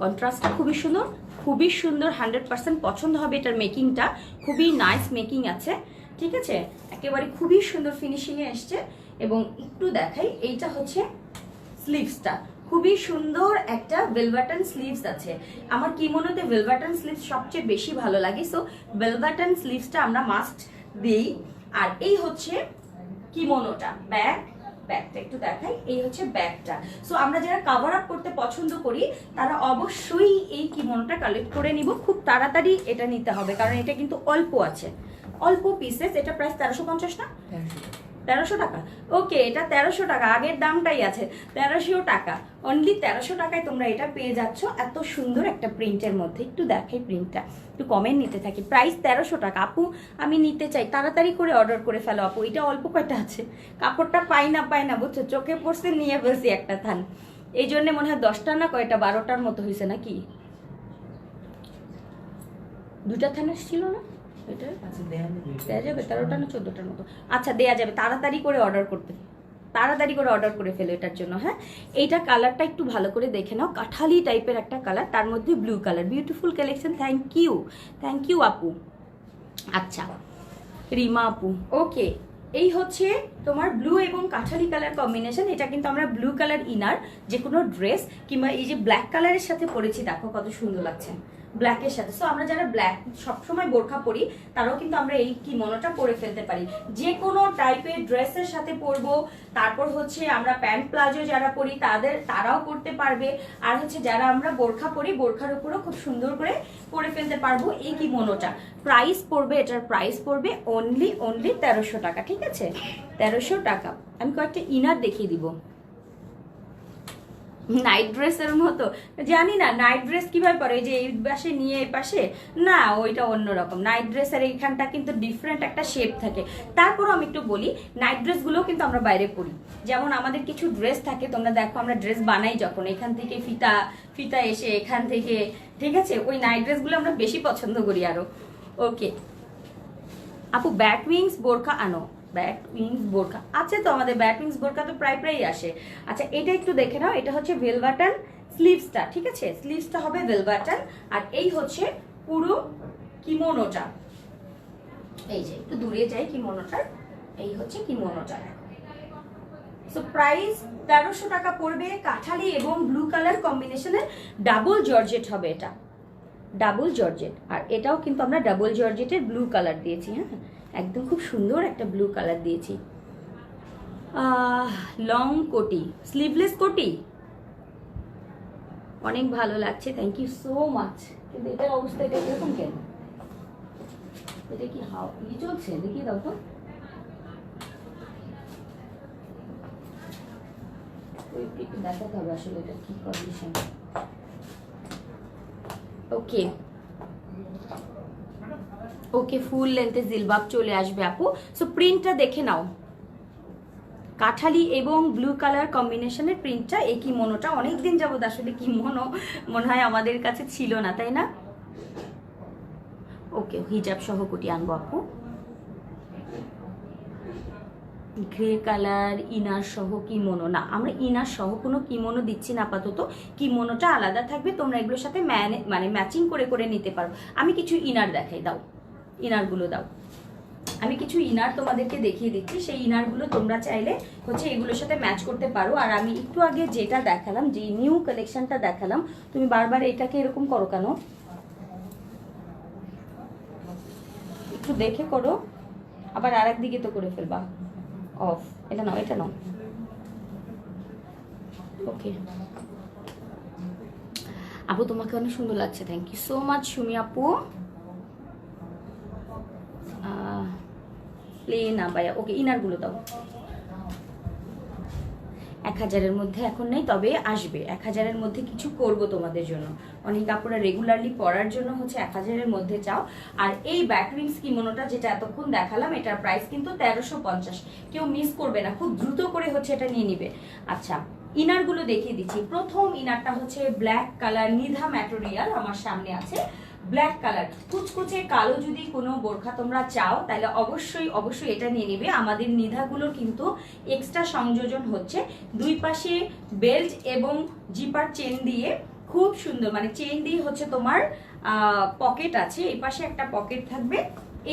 কন্ট্রাস্টটা খুবই সুন্দর, খুবই সুন্দর, 100% পছন্দ হবে। এটার মেকিংটা খুবই নাইস মেকিং আছে, ঠিক আছে, একেবারে খুবই সুন্দর ফিনিশিংয়ে এসছে। এবং একটু দেখাই, এইটা হচ্ছে স্লিভসটা, খুবই সুন্দর একটা ভেলভেটান স্লিভস আছে। আমার কিমোনোতে ভেলভেটান স্লিভস সবচেয়ে বেশি ভালো লাগে, সো ভেলভেটান স্লিভসটা আমরা মাস্ট দিই। আর এই হচ্ছে কিমোনোটা, ব্যাগটা একটু দেখাই, এই হচ্ছে ব্যাগটা। সো আমরা যারা কভার আপ করতে পছন্দ করি তারা অবশ্যই এই কিমোনোটা কালেক্ট করে নিব, খুব তাড়াতাড়ি এটা নিতে হবে কারণ এটা কিন্তু অল্প আছে, অল্প পিসেস। এটা প্রাইস 1350 না, 1300 টাকা, ওকে এটা 1300 টাকা, আগের দামটাই আছে 1300 টাকা, অনলি 1300 টাকায় তোমরা এটা পেয়ে যাচ্ছ এত সুন্দর একটা প্রিন্টের মধ্যে। একটু দেখাই প্রিন্টটা, একটু কমেন্ট নিতে থাকি। প্রাইস 1300 টাকা, আপু আমি নিতে চাই, তাড়াতাড়ি করে অর্ডার করে ফেলো আপু, এটা অল্প কয়টা আছে, কাপড়টা পাই না বুঝছো, চোখে পড়ছে নিয়ে ফেলছি একটা থান, এই জন্য মনে হয় 10টা না কয়টা 12টার মতো হয়েছে নাকি, 2টা থান ছিল না, দেওয়া যাবে 13টা না 14টার মতো, আচ্ছা দেওয়া যাবে। তাড়াতাড়ি করে অর্ডার করতে, তাড়াতাড়ি করে অর্ডার করে ফেলো এটার জন্য। হ্যাঁ এইটা কালারটা একটু ভালো করে দেখে নাও, কাঠালি টাইপের একটা কালার, তার মধ্যে blue colour, beautiful collection. Thank you আপু। আচ্ছা রিমা আপু, ওকে এই হচ্ছে তোমার ব্লু এবং কাঠালি কালার কম্বিনেশন। এটা কিন্তু আমরা ব্লু কালার ইনার যে কোনো ড্রেস কিংবা এই যে ব্ল্যাক কালারের সাথে পরেছি, দেখো কত সুন্দর লাগছে ব্ল্যাকের সাথে। সো আমরা যারা ব্ল্যাক সবসময় বোরখা পরি তারাও কিন্তু আমরা এই কিমোনোটা পরে ফেলতে পারি, যে কোনো টাইপের ড্রেসের সাথে পরবো। তারপর হচ্ছে আমরা প্যান্ট প্লাজো যারা পরি তারাও পরতে পারবে, আর হচ্ছে যারা আমরা বোরখা পরি বোরখার উপরও খুব সুন্দর করে পরে ফেলতে পারবো এই কিমোনোটা। প্রাইস পড়বে, এটার প্রাইস পড়বে অনলি 1300 টাকা, ঠিক আছে 1300 টাকা। আমি কয়েকটা ইনার দেখিয়ে দিব, নাইট ড্রেসের মতো, জানি না নাইট ড্রেস কিভাবে পরে, এই যে এই পাশে নিয়ে এই পাশে না, ওইটা অন্যরকম। নাইট ড্রেসের এইখানটা কিন্তু ডিফারেন্ট একটা শেপ থাকে। তারপরও আমি একটু বলি, নাইট ড্রেসগুলোও কিন্তু আমরা বাইরে পরি, যেমন আমাদের কিছু ড্রেস থাকে, তোমরা দেখো আমরা ড্রেস বানাই যখন, এখান থেকে ফিতা এসে এখান থেকে, ঠিক আছে, ওই নাইট ড্রেসগুলো আমরা বেশি পছন্দ করি আরো। ওকে আপু ব্যাট উইংস বোরকা আনো, ব্যাট উইংস বোরকা আছে তো আমাদের, ব্যাট উইংস বোরকা তো প্রায় আসে। আচ্ছা এটা একটু দেখে নাও, এটা হচ্ছে ভেল বাটন স্লিভসটা, ঠিক আছে, স্লিভসটা হবে ভেল বাটন। আর এই হচ্ছে পুরো কিমোনোটা, এই যে একটু দূরে যাই কিমোনোটার, এই হচ্ছে কিমোনোটা। সো প্রাইস 1300 টাকা পড়বে, কাঠালি এবং ব্লু কালার কম্বিনেশনের ডাবল জর্জেট হবে এটা, ডাবল জর্জেট। আর এটাও কিন্তু আমরা ডাবল জর্জেটের ব্লু কালার দিয়েছি, হ্যাঁ একদম খুব সুন্দর একটা ব্লু কালার দিয়েছি। লং কোটি, স্লিভলেস কোটি, অনেক ভালো লাগছে, থ্যাংক ইউ সো মাচ। কিন্তু এটার অবস্থা এটা এরকম কেন, এটা কি কি চলছে দেখি দাও তো, একটু দেখাতে হবে আসলে এটা কি কন্ডিশন। ওকে ওকে, ফুল লেন্থে জিলবাব চলে আসবে আপু। সো প্রিন্টটা দেখে নাও, কাঠালি এবং ব্লু কালার কম্বিনেশনের প্রিন্টটা, এই কিমোনোটা অনেকদিন যাবত আসলে কিমোনো মনে হয় আমাদের কাছে ছিল না, তাই না? ওকে, হিজাব সহ কোটি আনবো আপু, গ্রে কালার ইনার সহ কিমোনো। না, আমরা ইনার সহ কোনো কিমোনো দিচ্ছি না আপাতত, কিমোনোটা আলাদা থাকবে, তোমরা এগুলোর সাথে মানে ম্যাচিং করে করে নিতে পারো। আমি কিছু ইনার দেখাই, দাও ইনারগুলো দাও, আমি কিছু ইনার তোমাদেরকে দেখিয়ে দিচ্ছি, সেই ইনারগুলো তোমরা চাইলে হচ্ছে এগুলোর সাথে ম্যাচ করতে পারো। আর আমি একটু আগে যেটা দেখালাম, যে নিউ কালেকশনটা দেখালাম, তুমি বারবার এটাকে এরকম করো কেন, একটু দেখে করো, আবার আর একদিকে তো করে ফেলবা অফ, এটা নাও এটা নাও। ওকে আপু তোমাকে অনেক সুন্দর লাগছে, thank you so much Sumi আপু। প্লেন আবায়া, ওকে ইনারগুলো দাও। 1000-এর মধ্যে এখন নেই, তবে আসবে, 1000-এর মধ্যে কিছু করব তোমাদের জন্য। অনেক আপুরা রেগুলারলি পরার জন্য হচ্ছে 1000-এর মধ্যে চাও। আর এই ব্যাটউইংস কিমোনোটা যেটা এতক্ষণ দেখালাম, এটার প্রাইস কিন্তু 1350, কেউ মিস করবে না, খুব দ্রুত করে হচ্ছে এটা নিয়ে নিবে। আচ্ছা ইনারগুলো দেখিয়ে দিচ্ছি। প্রথম ইনারটা হচ্ছে ব্ল্যাক কালার, নিধা ম্যাটেরিয়াল আমার সামনে আছে, ব্ল্যাক কালার কুচকুচে কালো। যদি কোনো বোরখা তোমরা চাও তাহলে অবশ্যই অবশ্যই এটা নিয়ে নিবে। আমাদের নিধাগুলোর কিন্তু এক্সট্রা সংযোজন হচ্ছে দুই পাশে বেল্ট এবং জিপার চেন দিয়ে, খুব সুন্দর, মানে চেন দিয়ে হচ্ছে তোমার পকেট আছে, এই পাশে একটা পকেট থাকবে,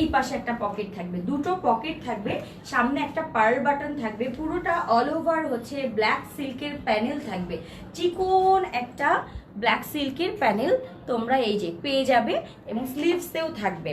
এই পাশে একটা পকেট থাকবে, দুটো পকেট থাকবে, সামনে একটা পার্ল বাটন থাকবে, পুরোটা অল ওভার হচ্ছে ব্ল্যাক সিল্কের প্যানেল থাকবে, চিকন একটা ব্ল্যাক সিল্কের প্যানেল তোমরা এই যে পেয়ে যাবে। এবং স্লিভসেও থাকবে,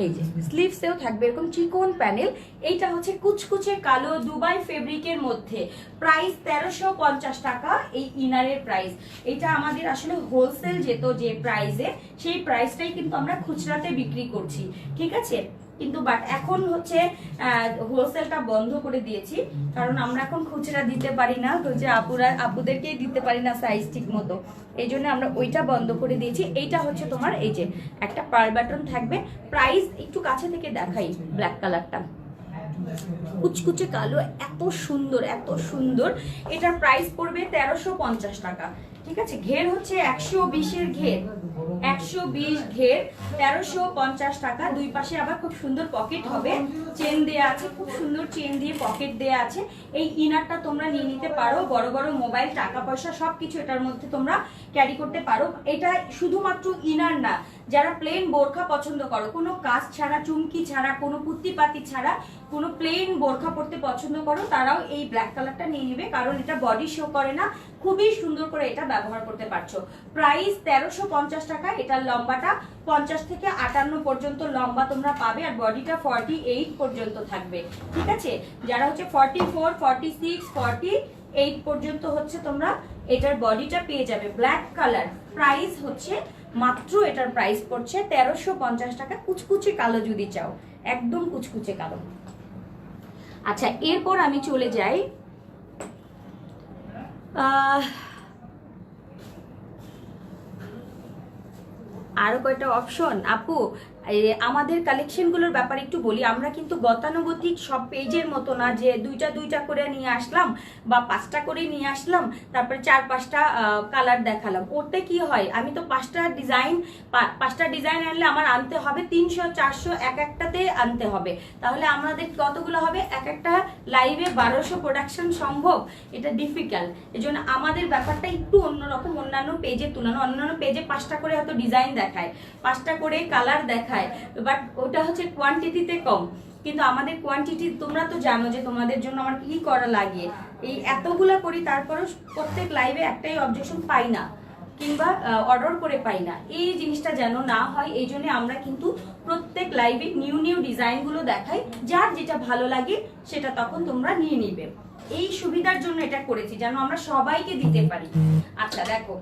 এই যে স্লিভসেও থাকবে এরকম চিকন প্যানেল। এইটা হচ্ছে কুচকুচে কালো দুবাই ফেব্রিকের মধ্যে, প্রাইস 1350 টাকা এই ইনারের প্রাইস। এটা আমাদের আসলে হোলসেল যেত যে প্রাইসে, সেই প্রাইসটাই কিন্তু আমরা খুচরাতে বিক্রি করছি, ঠিক আছে। কিন্তু বাট এখন হচ্ছে হোলসেলটা বন্ধ করে দিয়েছি, কারণ আমরা এখন খুচরা দিতে পারি না, যে আপুদেরকেই দিতে পারি না সাইজ ঠিক মতো, এই জন্য আমরা ওইটা বন্ধ করে দিয়েছি। এইটা হচ্ছে তোমার এই যে একটা পার্ল বাটন থাকবে, প্রাইস একটু কাছে থেকে দেখাই, ব্ল্যাক কালারটা কুচকুচে কালো, এত সুন্দর এত সুন্দর। এটার প্রাইস পড়বে 1350 টাকা, ঠিক আছে। ঘের হচ্ছে 120-এর ঘের, 120 ঘের, 1350 টাকা। দুই পাশে আবার খুব সুন্দর পকেট হবে, চেন দেয়া আছে, খুব সুন্দর চেন দিয়ে পকেট দেয়া আছে। এই ইনারটা তোমরা নিয়ে নিতে পারো, বড় বড় মোবাইল, টাকা পয়সা সবকিছু এটার মধ্যে তোমরা ক্যারি করতে পারো। এটা শুধুমাত্র ইনার না, যারা প্লেন বোরখা পছন্দ করো, কোনো কাজ ছাড়া, চুমকি ছাড়া, কোনো পুত্তিপাতি ছাড়া, কোনো প্লেন বোরখা পরতে পছন্দ করো, তারাও এই ব্ল্যাক কালারটা নিয়ে নেবে, কারণ এটা বডি শো করে না, খুবই সুন্দর করে এটা ব্যবহার করতে পারছো। প্রাইস 1350 টাকা। এটার লম্বাটা 50 থেকে 58 পর্যন্ত লম্বা তোমরা পাবে, আর বডিটা 48 পর্যন্ত থাকবে, ঠিক আছে। যারা হচ্ছে 44, 46, 48 পর্যন্ত হচ্ছে তোমরা এটার বডিটা পেয়ে যাবে, ব্ল্যাক কালার। প্রাইস হচ্ছে মাত্র, এটার প্রাইস পড়ছে 1350 টাকা, কুচকুচে কালো যদি চাও, একদম কুচকুচে কালো। আচ্ছা এরপর আমি চলে যাই আরো কয়টা অপশন আপু। আমাদের কালেকশনগুলোর ব্যাপারে একটু বলি। আমরা কিন্তু গতানুগতিক সব পেজের মতো না যে দুইটা দুইটা করে নিয়ে আসলাম বা 5টা করে নিয়ে আসলাম, তারপরে 4-5টা কালার দেখালাম। ওতে কি হয়, আমি তো 5টা ডিজাইন আনলে আমার আনতে হবে 300-400 এক একটাতে আনতে হবে। তাহলে আমাদের কতগুলো হবে, এক একটা লাইভে 1200 প্রোডাকশন সম্ভব? এটা ডিফিকাল্ট। এই জন্য আমাদের ব্যাপারটা একটু অন্যরকম। অন্যান্য পেজের তুলনা, অন্যান্য পেজে 5টা করে হয়তো ডিজাইন দেখায়, 5টা করে কালার দেখায়, বাট ওটা হচ্ছে কোয়ান্টিটিতে কম। কিন্তু আমাদের কোয়ান্টিটি তোমরা তো জানো যে তোমাদের জন্য আমার কি করা লাগে, এই এতগুলা করি তারপরেও প্রত্যেক লাইভে একটাই অবজেকশন পাই না কিংবা অর্ডার করে পাই না। এই জিনিসটা যেন না হয় এই জন্য আমরা কিন্তু প্রত্যেক লাইভে নিউ নিউ ডিজাইনগুলো দেখাই, যার যেটা ভালো লাগে সেটা তখন তোমরা নিয়ে নিবে। এই সুবিধার জন্য এটা করেছি যেন আমরা সবাইকে দিতে পারি। আচ্ছা দেখো,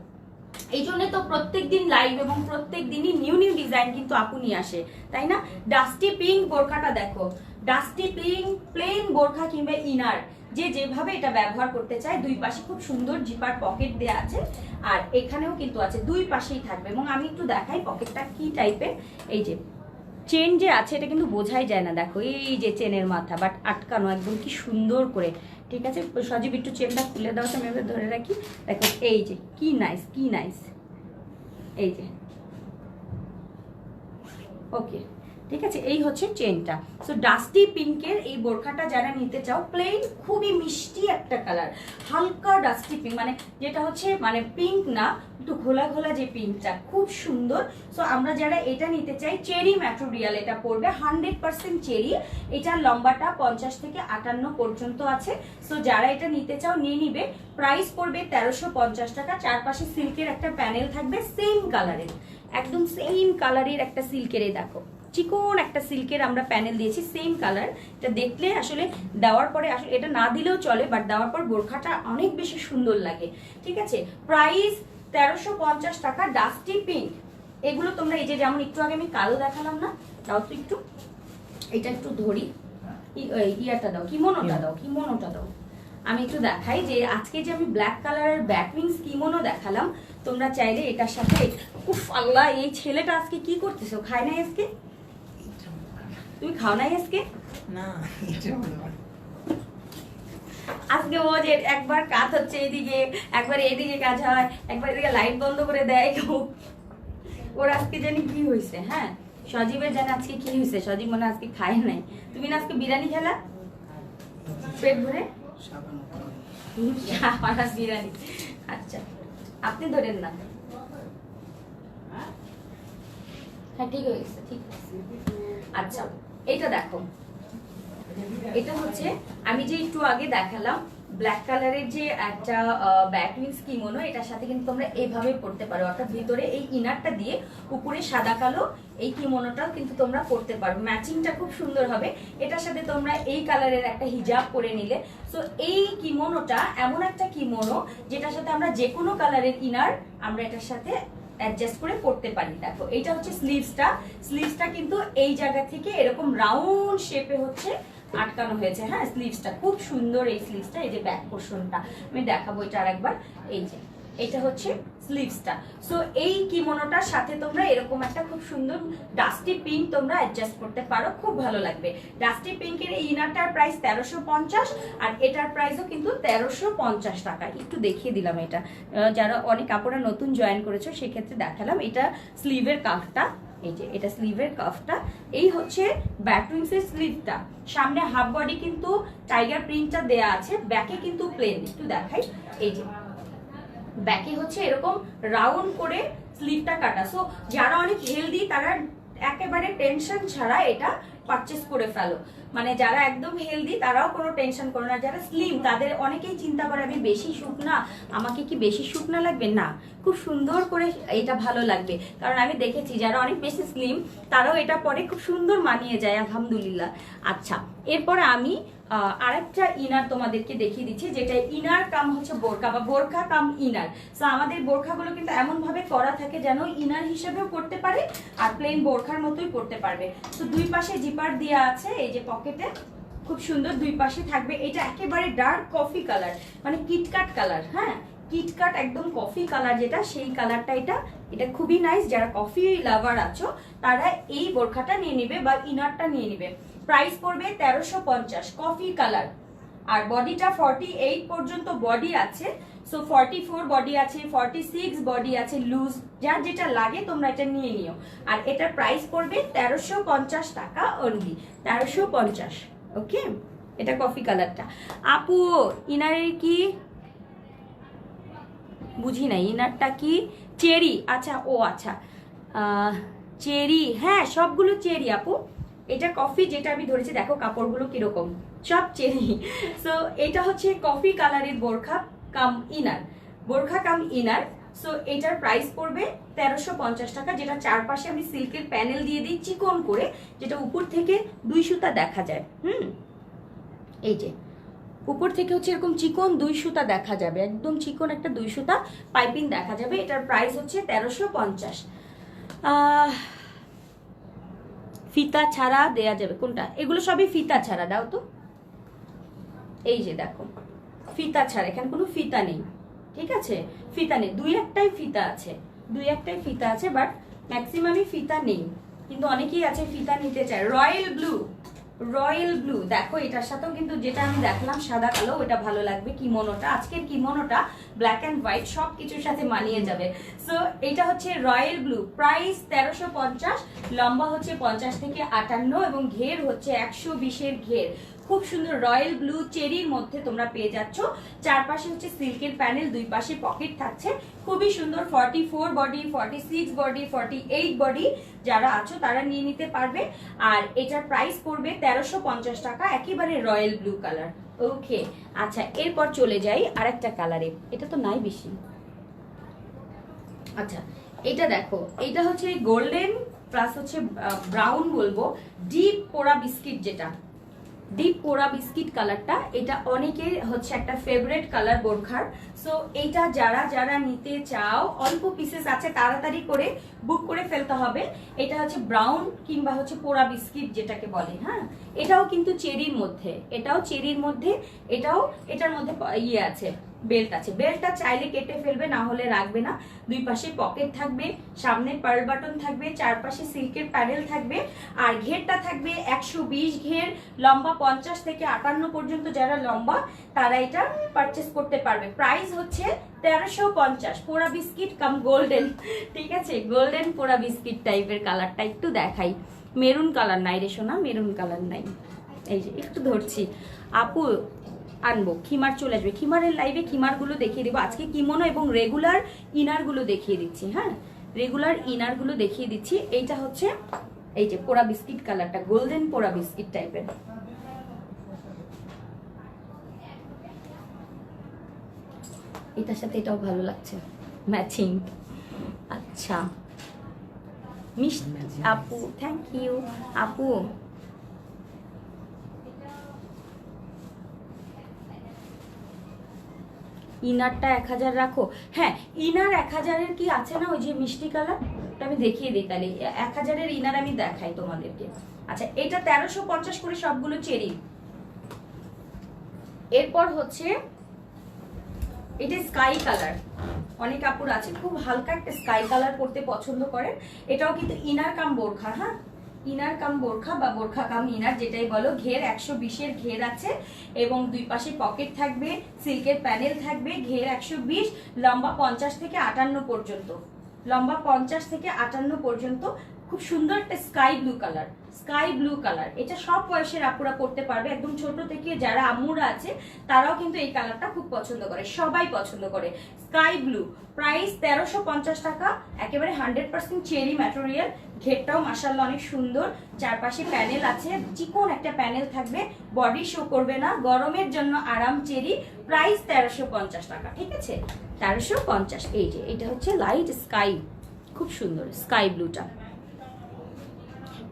এই জন্য তো প্রত্যেক দিন লাইভ এবং প্রত্যেক দিনই নিউ নিউ ডিজাইন কিন্তু আপু নিয়ে আসে, তাই না? ডাস্টি পিঙ্ক বোরখাটা দেখো, ডাস্টি পিঙ্ক প্লেন বোরখা কিংবা ইনার যে যেভাবে এটা ব্যবহার করতে চায়, দুই পাশে খুব সুন্দর জিপার পকেট দেয়া আছে, আর এখানেও কিন্তু আছে, দুই পাশেই থাকবে। এবং আমি একটু দেখাই পকেটটা কি টাইপের। এই যে চেন যে আছে এটা কিন্তু বোঝাই যায় না, দেখো এই যে চেনের মাথা, বাট আটকানো একদম কি সুন্দর করে। ঠিক আছে, সজীব একটু চেনটা খুলে দাও তো, আমি এবার ধরে রাখি। দেখো এই যে কি নাইস, কি নাইস, এই যে ওকে। ঠিক আছে, এই হচ্ছে চেনটা। সো ডাস্টি পিঙ্কের এই বোরখাটা যারা নিতে চাও, প্লেন খুবই মিষ্টি একটা কালার, হালকা ডাস্টি পিঙ্ক, মানে যেটা হচ্ছে মানে পিঙ্ক না, একটু ঘোলা ঘোলা যে পিঙ্কটা, খুব সুন্দর। সো আমরা যারা এটা নিতে চাই, চেরি ম্যাটেরিয়াল এটা পড়বে, 100% চেরি। এটার লম্বাটা 50 থেকে 58 পর্যন্ত আছে। সো যারা এটা নিতে চাও নিয়ে নিবে। প্রাইস পড়বে 1350 টাকা। চারপাশে সিল্কের একটা প্যানেল থাকবে সেম কালারের, একদম সেম কালারের একটা সিল্কের, দেখো চিকন একটা সিল্কের আমরা প্যানেল দিয়েছি সেম কালার। এটা দেখলে আসলে দেওয়ার পরে আসলে এটা না দিলেও চলে, বাট দেওয়ার পর বোরখাটা অনেক বেশি সুন্দর লাগে। ঠিক আছে, প্রাইস 1350 টাকা, ডাস্টি পিঙ্ক। এগুলো তোমরা এই যে যেমন একটু আগে আমি কালো দেখালাম না, তাও তো একটু এটা একটু ধরি, ইয়াটা দাও, কিমোনোটা দাও, কিমোনোটা দাও। আমি একটু দেখাই যে আজকে যে আমি ব্ল্যাক কালারের ব্যাকউইংস কিমোনো দেখালাম, তোমরা চাইলে এটার সাথে, উফ আল্লাহ এই ছেলেটা আজকে কি করতেছো, খায় নাই আজকে? তুমি খাও নাই আজকে? না, আজকে ও যে একবার কাজ হচ্ছে এদিকে, একবার এদিকে কাজ হয়, একবার এদিকে লাইট বন্ধ করে দেয়। ওর আজকে জানি কি হয়েছে। হ্যাঁ, সজীবের জানি আজকে কি হয়েছে, সজীব মনে আজকে খায় নাই। তুমি না আজকে বিরিয়ানি খেলা পেট ভরে? বিরিয়ানি, আচ্ছা আপনি ধরেন না। হ্যাঁ ঠিক হয়ে গেছে, ঠিক আছে। আচ্ছা এটা দেখো, এটা হচ্ছে আমি যে একটু আগে দেখালাম ব্ল্যাক কালারের যে একটা ব্যাকউইংস কিমোনো, এটার সাথে কিন্তু তোমরা এইভাবে পড়তে পারো, অর্থাৎ ভিতরে এই ইনারটা দিয়ে উপরে সাদা কালো এই কিমোনোটাও কিন্তু তোমরা পড়তে পারো। ম্যাচিংটা খুব সুন্দর হবে। এটার সাথে তোমরা এই কালারের একটা হিজাব পরে নিলে। সো এই কিমোনোটা এমন একটা কিমোনো যেটার সাথে আমরা যে কোনো কালারের ইনার আমরা এটার সাথে অ্যাডজাস্ট করে পড়তে পারি। দেখো এইটা হচ্ছে স্লিভসটা, স্লিভসটা কিন্তু এই জায়গা থেকে এরকম রাউন্ড শেপে হচ্ছে আটকানো হয়েছে। হ্যাঁ, স্লিভসটা খুব সুন্দর, এই স্লিভসটা, এই যে ব্যাক পোর্শনটা আমি দেখাবো এটা আরেকবার। এই যে এটা হচ্ছে স্লিভসটা। সো এই কিমোনোটার সাথে তোমরা এরকম একটা খুব সুন্দর ডাস্টি পিঙ্ক তোমরা অ্যাডজাস্ট করতে পারো, খুব ভালো লাগবে। ডাস্টি পিঙ্কের এই ইনারটার প্রাইস 1350, আর এটার প্রাইসও কিন্তু 1350 টাকা। একটু দেখিয়ে দিলাম এটা, যারা অনেক কাপড়া নতুন জয়েন করেছো সেক্ষেত্রে দেখালাম। এটা স্লিভের কাফটা, এই যে এটা স্লিভের কাফটা, এই হচ্ছে ব্যাকউইংসের স্লিভটা। সামনে হাফ বডি কিন্তু টাইগার প্রিন্টটা দেয়া আছে, ব্যাকে কিন্তু প্লেন। একটু দেখাই, এই যে ব্যাকে হচ্ছে এরকম রাউন্ড করে স্লিভটা কাটা। সো যারা অনেক হেলদি তারা একেবারে টেনশন ছাড়া এটা পারচেস করে ফেলো। মানে যারা একদম হেলদি তারাও কোনো টেনশন করো না। যারা স্লিম তাদের অনেকেই চিন্তা করে আমি বেশি শুকনা, আমাকে কি বেশি শুকনা লাগবে? না, খুব সুন্দর করে এটা ভালো লাগবে। কারণ আমি দেখেছি যারা অনেক বেশি স্লিম তারাও এটা পরে খুব সুন্দর মানিয়ে যায়, আলহামদুলিল্লাহ। আচ্ছা, এরপরে আমি আরেকটা ইনার তোমাদেরকে দেখিয়ে দিচ্ছি, যেটা ইনার কাম হচ্ছে বোরকা বা বোরখা কাম ইনার। সো আমাদের বোরখাগুলো কিন্তু এমন ভাবে করা থাকে যেন ইনার হিসেবেও পড়তে পারে আর প্লেন বোরখার মতোই পড়তে পারবে। তো দুই পাশে জিপার দেওয়া আছে, এই যে পকেটে খুব সুন্দর দুই পাশে থাকবে। এটা একেবারে ডার্ক কফি কালার, মানে কিটকাট কালার। হ্যাঁ, কিটকাট একদম কফি কালার যেটা, সেই কালারটা এটা। এটা খুবই নাইস, যারা কফি লাভার আছো তারা এই বোরখাটা নিয়ে নিবে বা ইনারটা নিয়ে নিবে। প্রাইস পড়বে 1350, কফি কালার। আর বডিটা 48 পর্যন্ত বডি আছে, সো 44 বডি আছে, 46 বডি আছে লুজ, যার যেটা লাগে তোমরা এটা নিয়ে নিও। আর এটার প্রাইস পড়বে 1350 টাকা অনলি, 1350। ওকে, এটা কফি কালারটা। আপু ইনারের কি বুঝি নাই, ইনারটা কি চেরি? আচ্ছা, ও আচ্ছা, চেরি, হ্যাঁ সবগুলো চেরি আপু। এটা কফি যেটা আমি ধরেছি, দেখো কাপড়গুলো কিরকম, সব চেরি। সো এটা হচ্ছে কফি কালারের বোরখা কাম ইনার, বোরখা কাম ইনার। সো এটার প্রাইস পড়বে 1350 টাকা, যেটা চারপাশে আমি সিল্কের প্যানেল দিয়ে দিই চিকন করে, যেটা উপর থেকে 2 সুতা দেখা যায়। এই যে উপর থেকে হচ্ছে এরকম চিকন 2 সুতা দেখা যাবে, একদম চিকন একটা 2 সুতা পাইপিং দেখা যাবে। এটার প্রাইস হচ্ছে 1350। ফিতা ছাড়া দেয়া যাবে কোনটা? এগুলো সবই ফিতা ছাড়া, দাও তো। এই যে দেখো ফিতা ছাড়া, এখানে কোনো ফিতা নেই, ঠিক আছে? ফিতা নেই, 2-1টাই ফিতা আছে, 2-1টাই ফিতা আছে, বাট ম্যাক্সিমামই ফিতা নেই। কিন্তু অনেকেই আছে ফিতা নিতে চায়। রয়্যাল ব্লু, রয়্যাল ব্লু, দেখো এটার সাথেও কিন্তু যেটা আমি দেখলাম সাদা কালো, ওটা ভালো লাগবে। কিমোনোটা, আজকের কিমোনোটা ব্ল্যাক অ্যান্ড হোয়াইট সব কিছুর সাথে মানিয়ে যাবে। সো এটা হচ্ছে রয়্যাল ব্লু, প্রাইস 1350, লম্বা হচ্ছে 50 থেকে 58 এবং ঘের হচ্ছে 120-এর ঘের। খুব সুন্দর রয়্যাল ব্লু চেরির মধ্যে তোমরা পেয়ে যাচ্ছ। চারপাশে হচ্ছে সিল্কের প্যানেল, 2 পাশে পকেট থাকছে, খুবই সুন্দর। 44 বডি, 46 বডি, 48 বডি যারা আছো তারা নিয়ে নিতে পারবে। আর এটার প্রাইস পড়বে 1350 টাকা, একেবারে রয়্যাল ব্লু কালার। ওকে, আচ্ছা এরপর চলে যাই আরেকটা কালারে, এটা তো নাই বেশি। আচ্ছা এটা দেখো, এটা হচ্ছে গোল্ডেন প্লাস হচ্ছে ব্রাউন বলবো, ডিপ পোড়া বিস্কিট, যেটা ডিপ পোড়া বিস্কিট কালারটা, এটা অনেকের হচ্ছে একটা ফেভারিট কালার বোরখার। সো এইটা যারা যারা নিতে চাও, অল্প পিসেস আছে, তাড়াতাড়ি করে বুক করে ফেলতে হবে। এটা হচ্ছে ব্রাউন কিংবা হচ্ছে পোড়া বিস্কিট যেটাকে বলে। হ্যাঁ, এটাও কিন্তু চেরির মধ্যে, এটাও চেরির মধ্যে, এটাও এটার মধ্যে ইয়ে আছে, বেল্ট আছে। বেল্টটা চাইলে কেটে ফেলবে, না হলে রাখবে না। 2 পাশে পকেট থাকবে, সামনে পার্ল বাটন থাকবে, চারপাশে সিল্কের প্যানেল থাকবে। আর ঘেরটা থাকবে 120 ঘের, লম্বা 50 থেকে 58 পর্যন্ত যারা লম্বা তারা এটা পারচেস করতে পারবে। প্রাইস হচ্ছে 1350। পোড়া বিস্কিট কাম গোল্ডেন, ঠিক আছে? গোল্ডেন পোড়া বিস্কিট টাইপের কালারটা একটু দেখাই। মেরুন কালার নাই রে সোনা, মেরুন কালার নাই। এই যে একটু ধরছি আপু, আনবো খিমার চলে আসবে। খিমারের লাইভে খিমারগুলো দেখিয়ে দেবো আজকে, কিমোনো এবং রেগুলার ইনারগুলো দেখিয়ে দিচ্ছি। হ্যাঁ, রেগুলার ইনারগুলো দেখিয়ে দিচ্ছি। এইটা হচ্ছে এই যে পোড়া বিস্কিট কালারটা, গোল্ডেন পোড়া বিস্কিট টাইপের। এটার সাথে এটাও ভালো লাগছে, ম্যাচিং। আচ্ছা মিষ্টি আপু, থ্যাংক ইউ আপু। ইনারটা 1000 রাখো। হ্যাঁ, ইনার 1000-এর কি আছে না, ওই যে মিষ্টি কালার, ওটা আমি দেখিয়ে দিই তাহলে। 1000-এর ইনার আমি দেখাই তোমাদেরকে। আচ্ছা এটা 1350 করে সবগুলো চেরি। এরপর হচ্ছে এটা স্কাই কালার, অনেক কাপড় আছে খুব হালকা একটা স্কাই কালার পরতে পছন্দ করে। এটাও কিন্তু ইনার কাম বোরখা। হ্যাঁ, ইনার কাম বোরখা বা বোরখা কাম ইনার যেটাই বলো। ঘের 120-এর ঘের আছে এবং 2 পাশে পকেট থাকবে, সিল্কের প্যানেল থাকবে। ঘের 120, লম্বা 50 থেকে 58 পর্যন্ত, লম্বা 50 থেকে 58 পর্যন্ত। খুব সুন্দর একটা sky blue colour, sky blue colour. এটা সব বয়সের আপুরা পড়তে পারবে, একদম ছোট থেকে যারা আম্মুরা আছে তারাও কিন্তু এই কালারটা খুব পছন্দ করে, সবাই পছন্দ করে। স্কাই ব্লু, প্রাইস 1350 টাকা, একেবারে 100% চেরি ম্যাটেরিয়াল। ঘেরটাও মাশাআল্লাহ অনেক সুন্দর, চারপাশে প্যানেল আছে, চিকন একটা প্যানেল থাকবে, বডি শো করবে না, গরমের জন্য আরাম চেরি। প্রাইস 1350 টাকা, ঠিক আছে? 1350। এই যে এটা হচ্ছে লাইট স্কাই, খুব সুন্দর স্কাই ব্লুটা।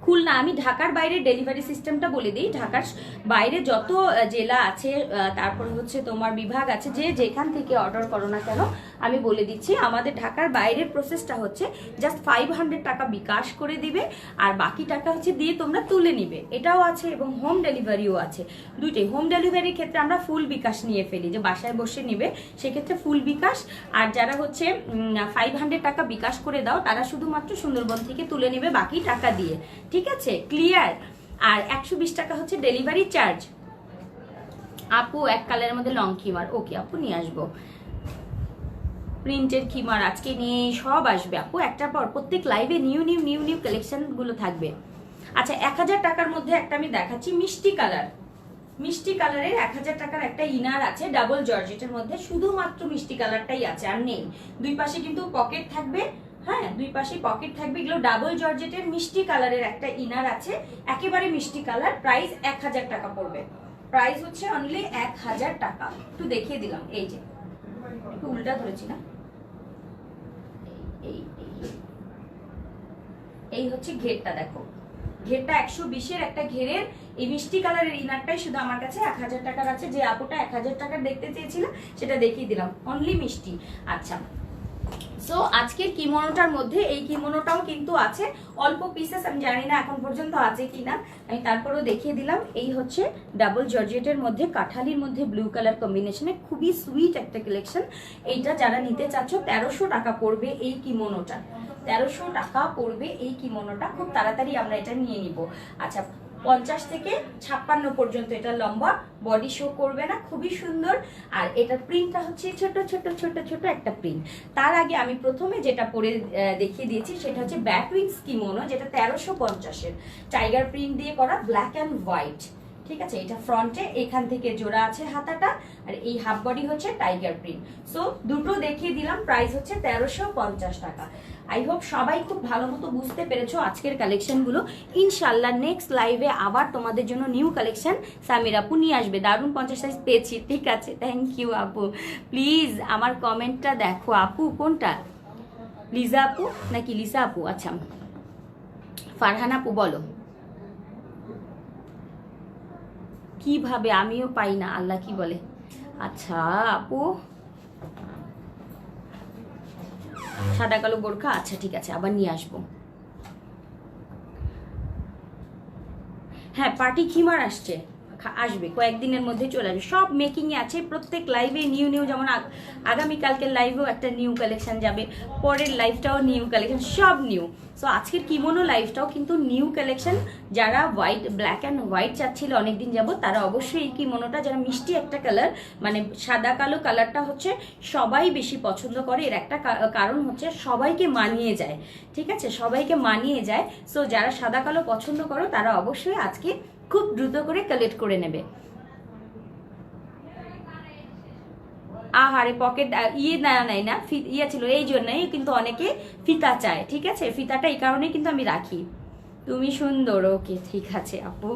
খুলনা, আমি ঢাকার বাইরে ডেলিভারি সিস্টেমটা বলে দিই। ঢাকার বাইরে যত জেলা আছে, তারপরে হচ্ছে তোমার বিভাগ আছে, যে যেখান থেকে অর্ডার করো না কেন আমি বলে দিচ্ছি, আমাদের ঢাকার বাইরের প্রসেসটা হচ্ছে জাস্ট 500 টাকা বিকাশ করে দিবে, আর বাকি টাকা হচ্ছে দিয়ে তোমরা তুলে নিবে, এটাও আছে। এবং হোম ডেলিভারিও আছে, দুইটাই। হোম ডেলিভারির ক্ষেত্রে আমরা ফুল বিকাশ নিয়ে ফেলি, যে বাসায় বসে নিবে সেক্ষেত্রে ফুল বিকাশ। আর যারা হচ্ছে 500 টাকা বিকাশ করে দাও, তারা শুধুমাত্র সুন্দরবন থেকে তুলে নেবে বাকি টাকা দিয়ে, ঠিক আছে? ক্লিয়ার? আর 120 টাকা হচ্ছে ডেলিভারি চার্জ। আপু এক কালারের মধ্যে লং খিমার, ওকে আপু নিয়ে আসবো। প্রিন্টের খিমার আজকে নিয়ে সব আসবে আপু, একটার পর প্রত্যেক লাইভে new new new new collection গুলো থাকবে। আচ্ছা 1000 টাকার মধ্যে একটা আমি দেখাচ্ছি, মিষ্টি কালার। মিষ্টি কালারের 1000 টাকার একটা ইনার আছে ডাবল জর্জেটের মধ্যে, শুধুমাত্র মিষ্টি কালারটাই আছে, আর নেই। দুই পাশে কিন্তু পকেট থাকবে, হ্যাঁ দুই পাশে পকেট থাকবে। এগুলো ডাবল জর্জেটের মিষ্টি কালারের একটা ইনার আছে, একেবারে মিষ্টি কালার। প্রাইস 1000 টাকা পড়বে, প্রাইস হচ্ছে অনলি 1000 টাকা। একটু দেখিয়ে দিলাম, এই যে একটু উল্টা ধরেছি না, এই হচ্ছে ঘেরটা, দেখো ঘেরটা 120-এর একটা ঘেরের এই মিষ্টি কালারের ইনারটাই শুধু আমার কাছে 1000 টাকার আছে। যে আপুটা 1000 টাকার দেখতে চেয়েছিল সেটা দেখিয়ে দিলাম, অনলি মিষ্টি। আচ্ছা সো আজকের কিমোনোটার মধ্যে এই কিমোনোটাও কিন্তু আছে, অল্প পিসেস, আমি জানি না এখন পর্যন্ত আছে কিনা, আমি তারপরেও দেখিয়ে দিলাম। এই হচ্ছে ডাবল জর্জেটের মধ্যে কাঠালির মধ্যে ব্লু কালার কম্বিনেশনে, খুবই সুইট একটা কালেকশন। এইটা যারা নিতে চাচ্ছ 1300 টাকা পড়বে এই কিমোনোটা, 1300 টাকা পড়বে এই কিমোনোটা। খুব তাড়াতাড়ি আমরা এটা নিয়ে নিব। আচ্ছা 50 থেকে 56 পর্যন্ত এটা লম্বা, বডি শো করবে না, খুবই সুন্দর। আর এটার প্রিন্টটা হচ্ছে ছোট ছোট ছোট ছোট একটা প্রিন্ট। তার আগে আমি প্রথমে যেটা পরে দেখিয়ে দিয়েছি সেটা হচ্ছে ব্যাক উইংস কিমোনো, যেটা 1350-এর টাইগার প্রিন্ট দিয়ে করা, ব্ল্যাক অ্যান্ড হোয়াইট, ঠিক আছে? এটা ফ্রন্টে এখান থেকে জোড়া আছে হাতাটা, আর এই হাফ বডি হচ্ছে টাইগার প্রিন্ট। সো দুটো দেখিয়ে দিলাম, প্রাইস হচ্ছে 1350 টাকা। আই হোপ সবাই খুব ভালো মতো বুঝতে পেরেছো আজকের কালেকশনগুলো। ইনশাল্লাহ নেক্সট লাইভে আবার তোমাদের জন্য নিউ কালেকশন সামির আপু নিয়ে আসবে। দারুণ 50 সাইজ পেয়েছি, ঠিক আছে? থ্যাংক ইউ আপু। প্লিজ আমার কমেন্টটা দেখো আপু, কোনটা লিজা আপু নাকি লিসা আপু? আচ্ছা ফারহান আপু বলো কিভাবে, আমিও পাই না, আল্লাহ কি বলে। আচ্ছা আপু সাদা কালো গোর্খা, আচ্ছা ঠিক আছে আবার নিয়ে আসবো। হ্যাঁ পার্টি খিমার আসছে, আসবে কয়েকদিনের মধ্যে চলে আসবে, সব মেকিং এ আছে। প্রত্যেক লাইভে নিউ নিউ, যেমন আগামীকালকের লাইভেও একটা নিউ কালেকশন যাবে, পরের লাইভটাও নিউ কালেকশন, সব নিউ। সো আজকের কিমোনো লাইভটাও কিন্তু নিউ কালেকশন। যারা হোয়াইট, ব্ল্যাক অ্যান্ড হোয়াইট চাচ্ছিল অনেকদিন যাবো, তারা অবশ্যই এই কিমোনোটা, যারা মিষ্টি একটা কালার, মানে সাদা কালো কালারটা হচ্ছে সবাই বেশি পছন্দ করে। এর একটা কারণ হচ্ছে সবাইকে মানিয়ে যায়, ঠিক আছে? সবাইকে মানিয়ে যায়। সো যারা সাদা কালো পছন্দ করো তারা অবশ্যই আজকে খুব দ্রুত করে কালেক্ট করে নেবে। আহারে পকেট ইয়ে নেয় না, ইয়ে ছিল এই জন্যই কিন্তু অনেকে ফিতা চায়, ঠিক আছে? ফিতাটা এই কারণে কিন্তু আমি রাখি। তুমি সুন্দর, ওকে ঠিক আছে আপু।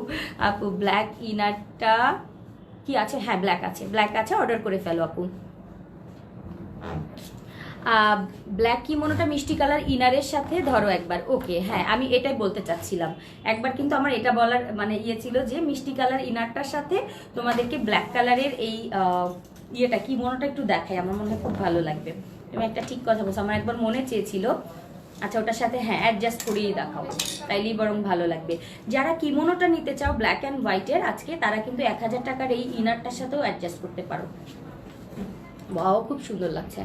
আপু ব্ল্যাক ইনারটা কি আছে? হ্যাঁ ব্ল্যাক আছে, ব্ল্যাক আছে, অর্ডার করে ফেলো আপু। ব্ল্যাক কিমোনোটা মিষ্টি কালার ইনারের সাথে ধরো একবার, ওকে হ্যাঁ আমি এটাই বলতে চাচ্ছিলাম একবার, কিন্তু আমার এটা বলার মানে ইয়ে ছিল যে মিষ্টি কালার ইনারটার সাথে তোমাদেরকে ব্ল্যাক কালারের এই ইয়েটা কিমোনোটা একটু দেখাই, আমার মনে হয় খুব ভালো লাগবে। তুমি একটা ঠিক কথা বলছো, আমার একবার মনে চেয়েছিল। আচ্ছা ওটার সাথে হ্যাঁ অ্যাডজাস্ট করেই দেখাও, তাইলেই বরং ভালো লাগবে। যারা কিমোনোটা নিতে চাও ব্ল্যাক অ্যান্ড হোয়াইটের আজকে, তারা কিন্তু 1000 টাকার এই ইনারটার সাথেও অ্যাডজাস্ট করতে পারো। বাও খুব সুন্দর লাগছে,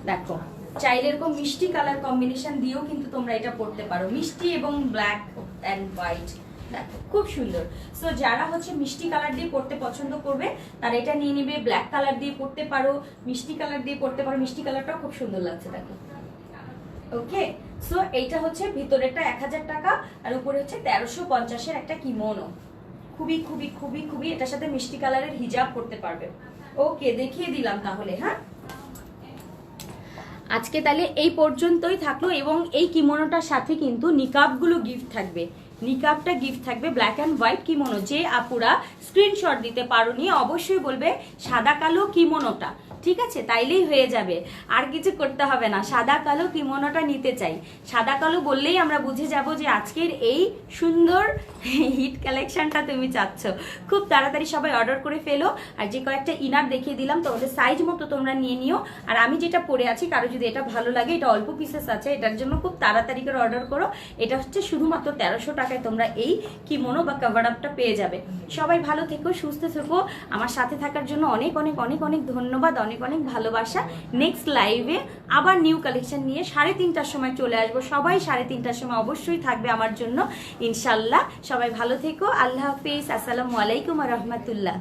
দেখো চাইলে এরকম মিষ্টি কালার কম্বিনেশন দিয়েও কিন্তু তোমরা এটা পড়তে পারো, মিষ্টি এবং ব্ল্যাক অ্যান্ড হোয়াইট, দেখো খুব সুন্দর। সো যারা হচ্ছে মিষ্টি কালার দিয়ে পড়তে পছন্দ করবে তারা এটা নিয়ে নিবে। ব্ল্যাক কালার দিয়ে পড়তে পারো, মিষ্টি কালার দিয়ে পড়তে পারো, মিষ্টি কালারটাও খুব সুন্দর লাগছে দেখো। ওকে সো এইটা হচ্ছে ভিতরেরটা 1000 টাকা, আর উপরে হচ্ছে 1350-এর একটা কিমোনো, খুবই খুবই খুবই খুবই এটার সাথে মিষ্টি কালারের হিজাব করতে পারবে। ওকে দেখিয়ে দিলাম তাহলে। হ্যাঁ আজকে তাহলে এই পর্যন্তই থাকলো, এবং এই কিমোনোটার সাথে কিন্তু নিকাবগুলো গিফট থাকবে, নিকাবটা গিফট থাকবে ব্ল্যাক অ্যান্ড হোয়াইট কিমোনো। যে আপুরা স্ক্রিনশট দিতে পারোনি অবশ্যই বলবে সাদা কালো কিমোনোটা, ঠিক আছে, তাইলেই হয়ে যাবে, আর কিছু করতে হবে না। সাদা কালো কিমোনোটা নিতে চাই, সাদা কালো বললেই আমরা বুঝে যাব যে আজকের এই সুন্দর হিট কালেকশনটা তুমি চাচ্ছ। খুব তাড়াতাড়ি সবাই অর্ডার করে ফেলো। আর যে কয়েকটা ইনার দেখিয়ে দিলাম তোমাদের সাইজ মতো তোমরা নিয়ে নিও। আর আমি যেটা পরে আছি, কারো যদি এটা ভালো লাগে, এটা অল্প পিসেস আছে, এটার জন্য খুব তাড়াতাড়ি করে অর্ডার করো। এটা হচ্ছে শুধুমাত্র 1300 টাকায় তোমরা এই কিমোনো বা কভার আপটা পেয়ে যাবে। সবাই ভালো থেকো, সুস্থ থেকো, আমার সাথে থাকার জন্য অনেক অনেক অনেক অনেক ধন্যবাদ, অনেক অনেক ভালোবাসা। নেক্সট লাইভে আবার নিউ কালেকশন নিয়ে 3:30টার সময় চলে আসবো। সবাই 3:30টার সময় অবশ্যই থাকবে আমার জন্য ইনশাল্লাহ। সবাই ভালো থেকো, আল্লাহ হাফিজ, আসসালামু আলাইকুম ওয়া রাহমাতুল্লাহ।